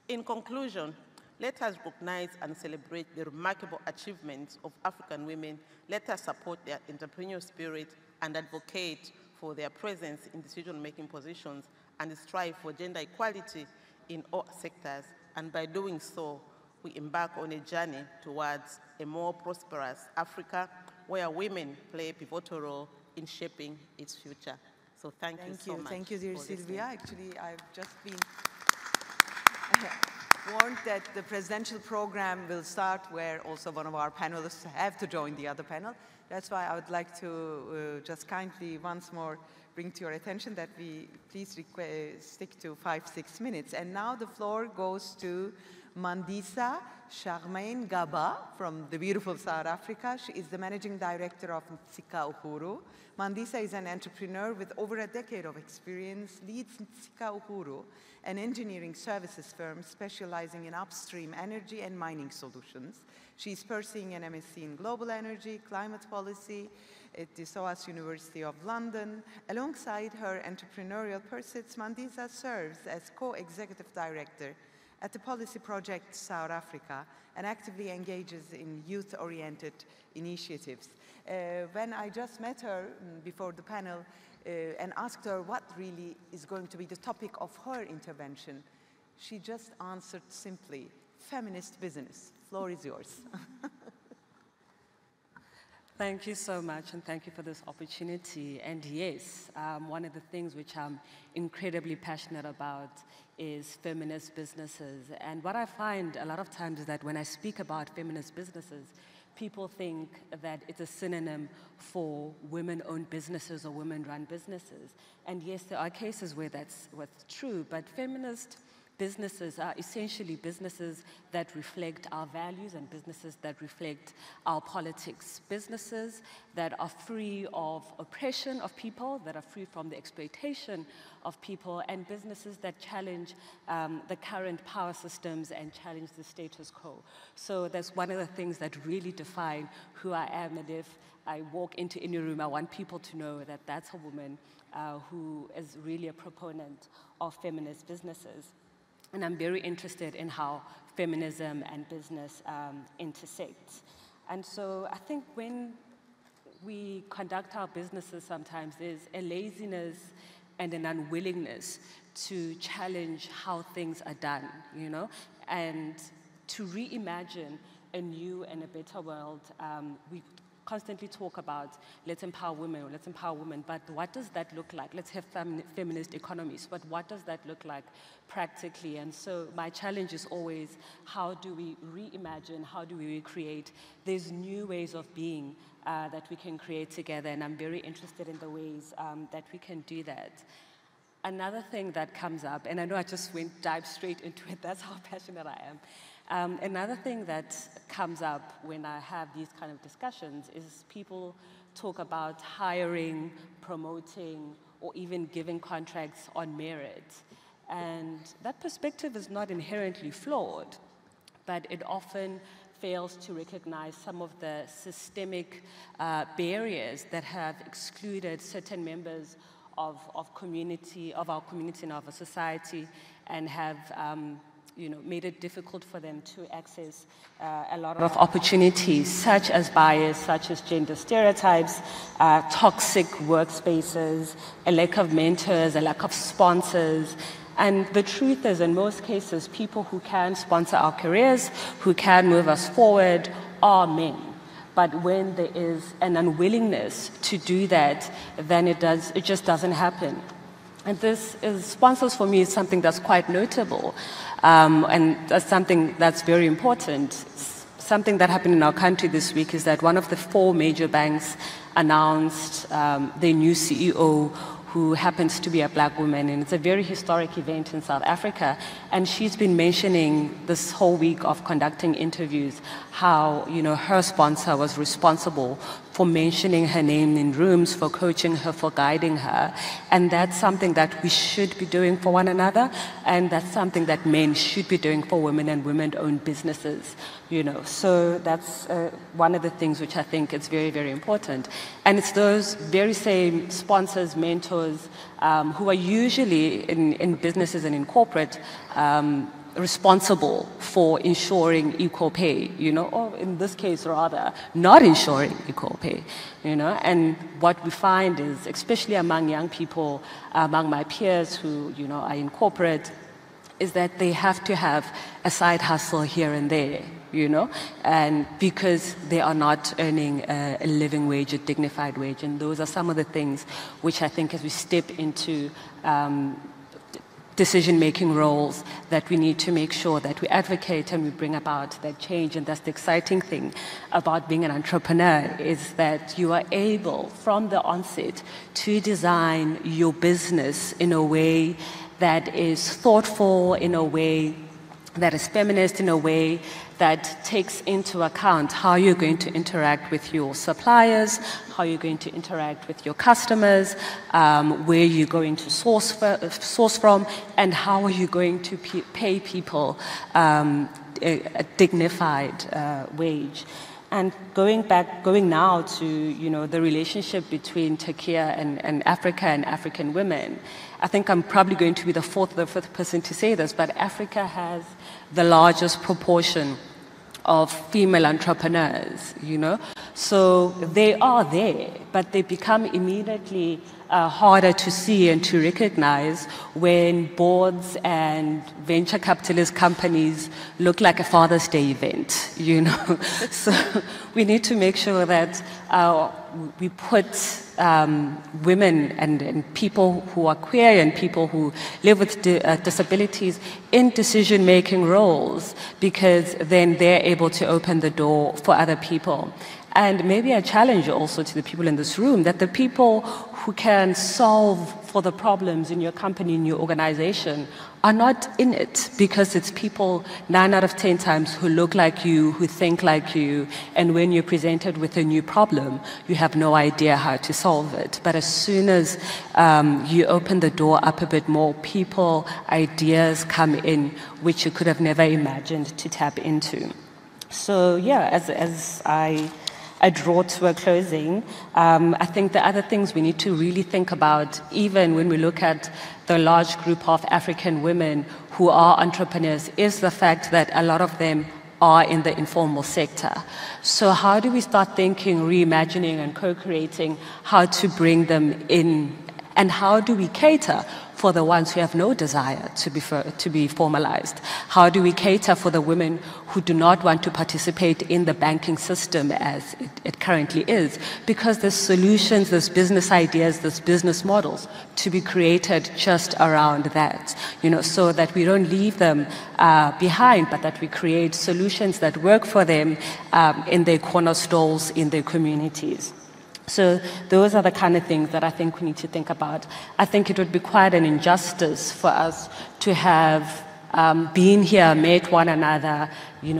In conclusion, let us recognize and celebrate the remarkable achievements of African women. Let us support their entrepreneurial spirit and advocate for their presence in decision-making positions and strive for gender equality in all sectors. And by doing so, we embark on a journey towards a more prosperous Africa where women play a pivotal role in shaping its future. So thank you so much. Thank you, dear Sylvia. Actually, I've just been warned that the presidential program will start where also one of our panelists have to join the other panel. That's why I would like to just kindly once more bring to your attention that we please stick to 5-6 minutes. And now the floor goes to Mandisa Charmaine Gaba from the beautiful South Africa. She is the managing director of Ntsika Uhuru. Mandisa is an entrepreneur with over a decade of experience, leads Ntsika Uhuru, an engineering services firm specializing in upstream energy and mining solutions. She is pursuing an MSc in global energy, climate policy at the SOAS University of London. Alongside her entrepreneurial pursuits, Mandisa serves as co-executive director at the Policy Project South Africa and actively engages in youth-oriented initiatives. When I just met her before the panel and asked her what really is going to be the topic of her intervention, she just answered simply, feminist business. Floor is yours. Thank you so much, and thank you for this opportunity. And yes, one of the things which I'm incredibly passionate about is feminist businesses. And what I find a lot of times is that when I speak about feminist businesses, people think that it's a synonym for women-owned businesses or women-run businesses. And yes, there are cases where that's what's true, but feminist businesses are essentially businesses that reflect our values and businesses that reflect our politics. Businesses that are free of oppression of people, that are free from the exploitation of people, and businesses that challenge the current power systems and challenge the status quo. So that's one of the things that really define who I am, and if I walk into any room, I want people to know that that's a woman who is really a proponent of feminist businesses. And I'm very interested in how feminism and business intersect. And so I think when we conduct our businesses sometimes, there's a laziness and an unwillingness to challenge how things are done, you know, and to reimagine a new and a better world. We constantly talk about let's empower women, but what does that look like? Let's have feminist economies, but what does that look like practically? And so my challenge is always, how do we reimagine, how do we recreate? There's new ways of being that we can create together, and I'm very interested in the ways that we can do that. Another thing that comes up, and I know I just dived straight into it, that's how passionate I am. Another thing that comes up when I have these kind of discussions is people talk about hiring, promoting, or even giving contracts on merit. And that perspective is not inherently flawed, but it often fails to recognize some of the systemic barriers that have excluded certain members of our community and of our society, and have made it difficult for them to access a lot of opportunities, such as bias, such as gender stereotypes, toxic workspaces, a lack of mentors, a lack of sponsors. And the truth is, in most cases, people who can sponsor our careers, who can move us forward, are men. But when there is an unwillingness to do that, then it just doesn't happen. And sponsors for me is something that's quite notable, and that's something that's very important. Something that happened in our country this week is that one of the 4 major banks announced their new CEO, who happens to be a black woman, and it's a very historic event in South Africa. And she's been mentioning this whole week of conducting interviews how her sponsor was responsible for mentioning her name in rooms, for coaching her, for guiding her. And that's something that we should be doing for one another, and that's something that men should be doing for women and women-owned businesses. So that's one of the things which I think is very, very important. And it's those very same sponsors, mentors, who are usually in businesses and in corporate responsible for ensuring equal pay, or in this case rather, not ensuring equal pay, And what we find is, especially among young people, among my peers who, are in corporate, is that they have to have a side hustle here and there, and because they are not earning a living wage, a dignified wage. And those are some of the things which I think, as we step into decision-making roles, that we need to make sure that we advocate and we bring about that change. And that's the exciting thing about being an entrepreneur, is that you are able, from the onset, to design your business in a way that is thoughtful, in a way that is feminist in a way that takes into account how you're going to interact with your suppliers, how you're going to interact with your customers, where you're going to source from, and how are you going to pay people a dignified wage. And going now to the relationship between Turkey and Africa and African women, I think I'm probably going to be the fourth person to say this, but Africa has the largest proportion of female entrepreneurs, So they are there, but they become immediately harder to see and to recognize when boards and venture capitalist companies look like a Father's Day event, So we need to make sure that we put women and people who are queer and people who live with disabilities in decision-making roles, because then they're able to open the door for other people. And maybe a challenge also to the people in this room, that the people who can solve for the problems in your company, in your organization, are not in it, because it's people 9 out of 10 times who look like you, who think like you, and when you're presented with a new problem, you have no idea how to solve it. But as soon as you open the door up a bit more, people, ideas come in which you could have never imagined to tap into. So yeah, as I draw to a closing, I think the other things we need to really think about, even when we look at the large group of African women who are entrepreneurs, is the fact that a lot of them are in the informal sector. So how do we start thinking, reimagining and co-creating how to bring them in, and how do we cater for the ones who have no desire to be formalized? How do we cater for the women who do not want to participate in the banking system as it currently is? Because there's solutions, there's business ideas, there's business models to be created just around that, so that we don't leave them behind, but that we create solutions that work for them in their corner stalls, in their communities. So those are the kind of things that I think we need to think about. I think it would be quite an injustice for us to have been here, met one another,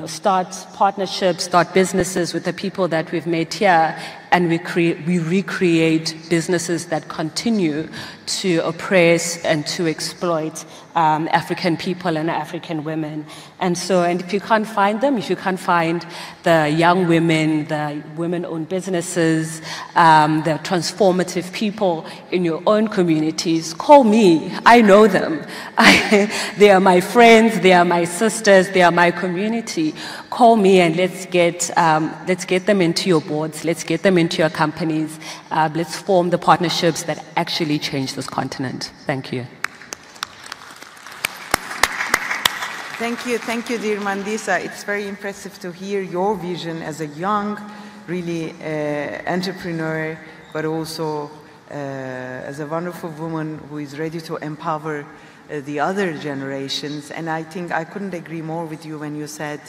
start partnerships, start businesses with the people that we've met here, and we recreate businesses that continue to oppress and to exploit African people and African women. And if you can't find them, if you can't find the young women, the women-owned businesses, the transformative people in your own communities, call me. I know them. They are my friends, they are my sisters, they are my community. Call me and let's get them into your boards, let's get them into your companies, let's form the partnerships that actually change this continent. Thank you. Thank you, dear Mandisa. It's very impressive to hear your vision as a young, really entrepreneur, but also as a wonderful woman who is ready to empower the other generations. And I think I couldn't agree more with you when you said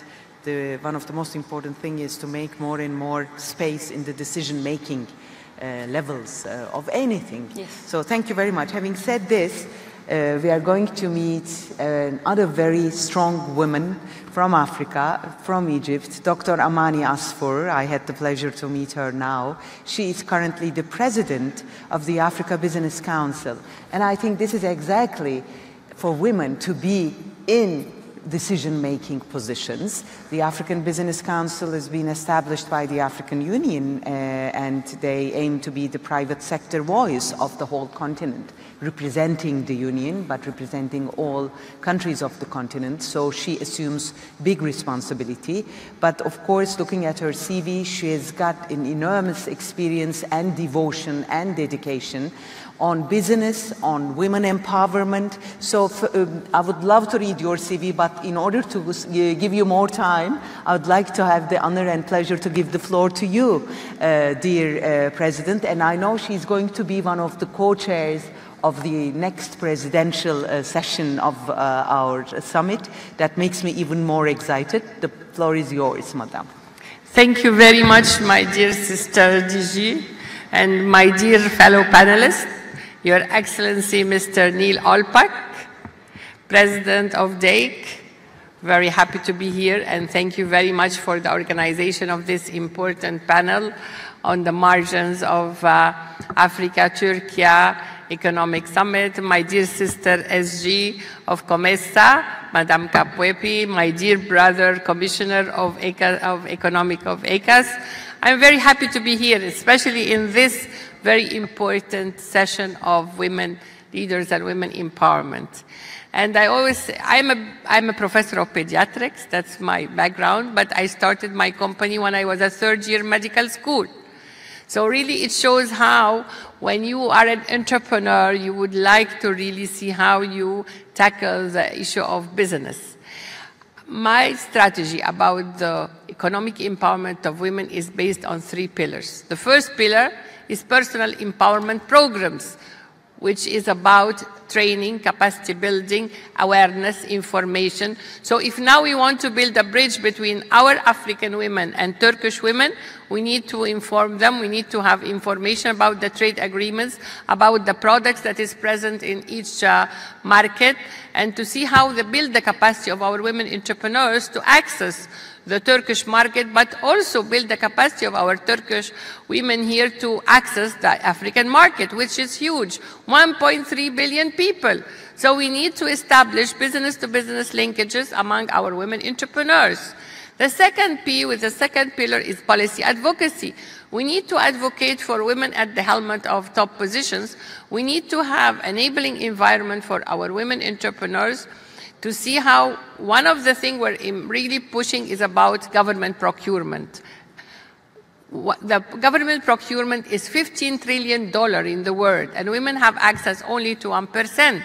one of the most important things is to make more and more space in the decision-making levels of anything. Yes. So thank you very much. Having said this, we are going to meet another very strong woman from Africa, from Egypt, Dr. Amani Asfour. I had the pleasure to meet her now. She is currently the president of the Africa Business Council. And I think this is exactly for women to be in decision-making positions. The African Business Council has been established by the African Union and they aim to be the private sector voice of the whole continent, representing the Union, but representing all countries of the continent. So she assumes big responsibility. But of course, looking at her CV, she has got an enormous experience and devotion and dedication on business, on women empowerment. So I would love to read your CV, but in order to give you more time, I would like to have the honor and pleasure to give the floor to you, dear President. And I know she's going to be one of the co-chairs of the next presidential session of our summit. That makes me even more excited. The floor is yours, Madam. Thank you very much, my dear sister DG, and my dear fellow panelists. Your Excellency, Mr. Neil Olpak, President of DEİK, very happy to be here, and thank you very much for the organization of this important panel on the margins of Africa-Turkey Economic Summit. My dear sister SG of COMESA, Madame Kapwepi, my dear brother Commissioner of Economic of ECAS. I'm very happy to be here, especially in this very important session of women leaders and women empowerment. And I always say, I'm a professor of pediatrics, that's my background, but I started my company when I was a third-year medical school. So really it shows how when you are an entrepreneur, you would like to really see how you tackle the issue of business. My strategy about the economic empowerment of women is based on 3 pillars. The first pillar is personal empowerment programs, which is about training, capacity building, awareness, information. So if now we want to build a bridge between our African women and Turkish women, we need to inform them, we need to have information about the trade agreements, about the products that is present in each market, and to see how they build the capacity of our women entrepreneurs to access the Turkish market, but also build the capacity of our Turkish women here to access the African market, which is huge, 1.3 billion people. So we need to establish business-to-business linkages among our women entrepreneurs. The second P with the second pillar is policy advocacy. We need to advocate for women at the helmet of top positions. We need to have enabling environment for our women entrepreneurs to see how one of the things we're really pushing is about government procurement. The government procurement is $15 trillion in the world, and women have access only to 1%.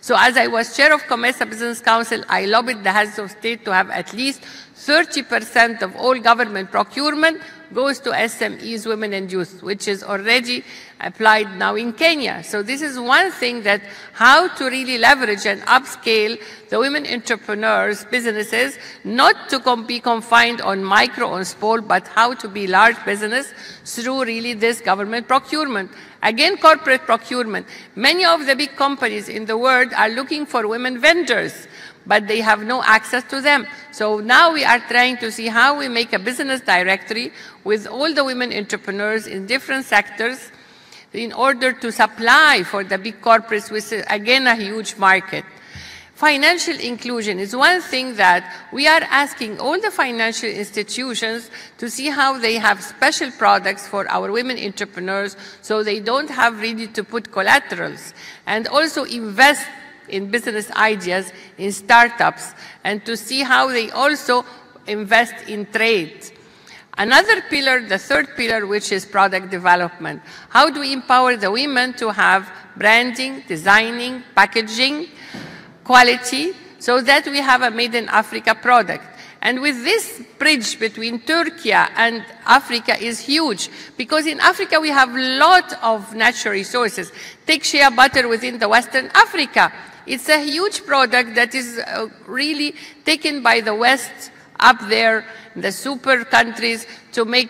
So as I was chair of COMESA Business Council, I lobbied the heads of state to have at least 30% of all government procurement goes to SMEs, women and youth, which is already applied now in Kenya. So this is one thing that how to really leverage and upscale the women entrepreneurs' businesses, not to be confined on micro and small, but how to be large business through really this government procurement. Again, corporate procurement. Many of the big companies in the world are looking for women vendors, but they have no access to them. So now we are trying to see how we make a business directory with all the women entrepreneurs in different sectors in order to supply for the big corporates, which is again a huge market. Financial inclusion is one thing that we are asking all the financial institutions to see how they have special products for our women entrepreneurs so they don't have really to put collaterals, and also invest in business ideas, in startups, and to see how they also invest in trade. Another pillar, the third pillar, which is product development. How do we empower the women to have branding, designing, packaging, quality, so that we have a made in Africa product? And with this bridge between Turkey and Africa is huge, because in Africa we have a lot of natural resources. Take shea butter within the Western Africa. It's a huge product that is really taken by the West up there, the super countries, to make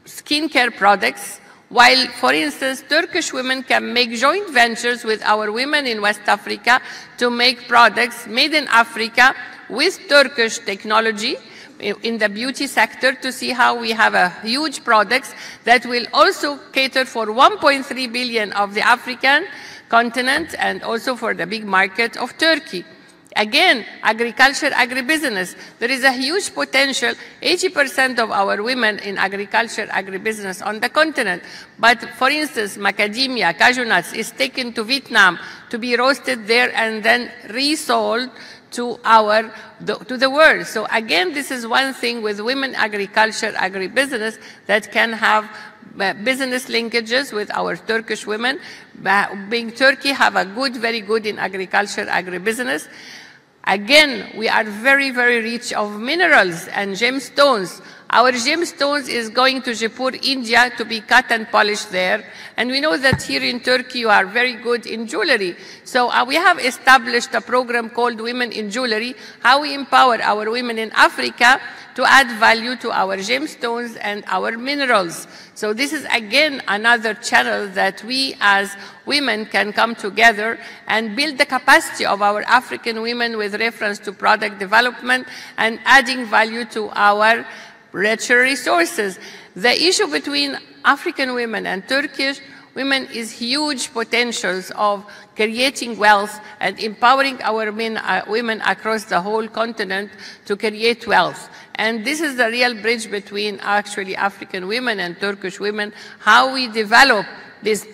skincare products, while, for instance, Turkish women can make joint ventures with our women in West Africa to make products made in Africa with Turkish technology in the beauty sector, to see how we have a huge products that will also cater for 1.3 billion of the African continent and also for the big market of Turkey. Again, agriculture, agribusiness. There is a huge potential, 80% of our women in agriculture, agribusiness on the continent. But for instance, macadamia, cashew nuts is taken to Vietnam to be roasted there and then resold to the world. So again, this is one thing with women agriculture, agribusiness that can have business linkages with our Turkish women. Being Turkey, have a good, very good in agriculture, agribusiness. Again, we are very, very rich of minerals and gemstones. Our gemstones is going to Jaipur, India, to be cut and polished there. And we know that here in Turkey you are very good in jewelry. So we have established a program called Women in Jewelry, how we empower our women in Africa to add value to our gemstones and our minerals. So this is again another channel that we as women can come together and build the capacity of our African women with reference to product development and adding value to our richer resources. The issue between African women and Turkish women is huge potentials of creating wealth and empowering our women across the whole continent to create wealth. And this is the real bridge between actually African women and Turkish women, how we develop this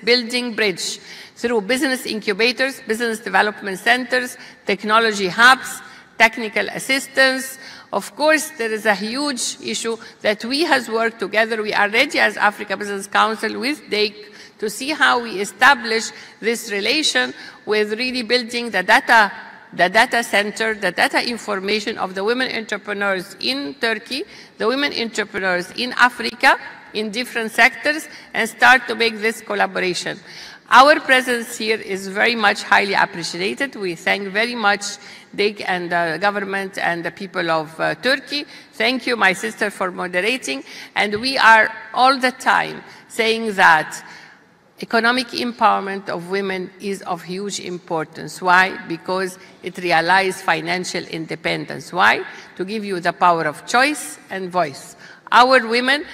building bridge through business incubators, business development centers, technology hubs, technical assistance. Of course, there is a huge issue that we has worked together. We are ready as Africa Business Council with DEİK to see how we establish this relation with really building the data center, the data information of the women entrepreneurs in Turkey, the women entrepreneurs in Africa, in different sectors, and start to make this collaboration. Our presence here is very much highly appreciated. We thank very much DEİK and the government and the people of Turkey. Thank you, my sister, for moderating. And we are all the time saying that economic empowerment of women is of huge importance. Why? Because it realizes financial independence. Why? To give you the power of choice and voice. Our women,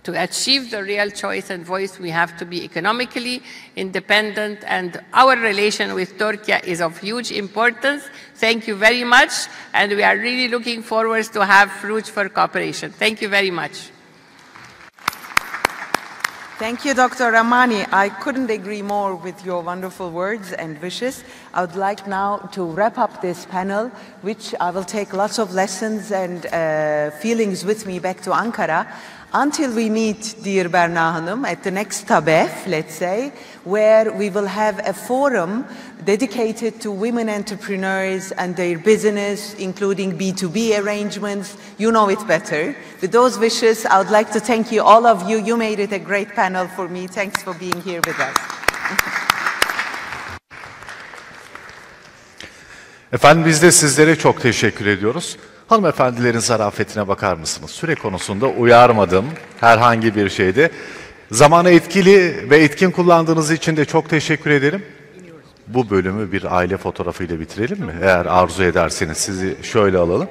to achieve the real choice and voice, we have to be economically independent, and our relation with Turkey is of huge importance. Thank you very much, and we are really looking forward to have fruitful cooperation. Thank you very much. Thank you, Dr. Ramani. I couldn't agree more with your wonderful words and wishes. I would like now to wrap up this panel, which I will take lots of lessons and feelings with me back to Ankara. Until we meet, dear Berna Hanım, at the next Tabef, let's say, where we will have a forum dedicated to women entrepreneurs and their business, including B2B arrangements. You know it better. With those wishes, I would like to thank you, all of you. You made it a great panel for me. Thanks for being here with us. Efendim, biz de sizlere çok teşekkür ediyoruz. Hanımefendilerin zarafetine bakar mısınız? Süre konusunda uyarmadım herhangi bir şeyde. Zamanı etkili ve etkin kullandığınız için de çok teşekkür ederim. Bu bölümü bir aile fotoğrafıyla bitirelim mi? Eğer arzu ederseniz sizi şöyle alalım.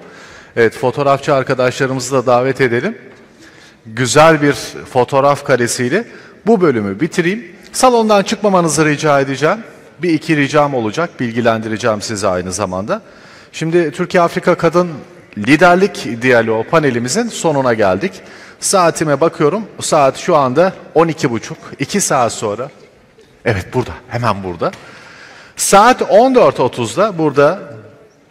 Evet, fotoğrafçı arkadaşlarımızı da davet edelim. Güzel bir fotoğraf karesiyle bu bölümü bitireyim. Salondan çıkmamanızı rica edeceğim. Bir iki ricam olacak, bilgilendireceğim sizi aynı zamanda. Şimdi Türkiye Afrika Kadın Liderlik Diyalogu panelimizin sonuna geldik. Saatime bakıyorum. Saat şu anda 12.30. 2 saat sonra. Evet, burada. Hemen burada. Saat 14.30'da burada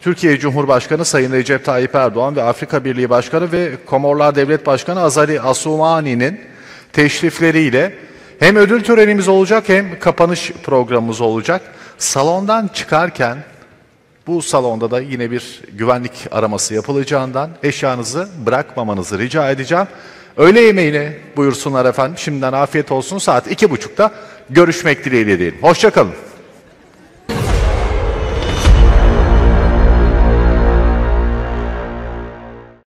Türkiye Cumhurbaşkanı Sayın Recep Tayyip Erdoğan ve Afrika Birliği Başkanı ve Komorlar Devlet Başkanı Azali Assoumani'nin teşrifleriyle hem ödül törenimiz olacak hem kapanış programımız olacak. Salondan çıkarken bu salonda da yine bir güvenlik araması yapılacağından eşyanızı bırakmamanızı rica edeceğim. Öğle yemeğine buyursunlar efendim. Şimdiden afiyet olsun. Saat 2.30'da görüşmek dileğiyle diyelim. Hoşça kalın.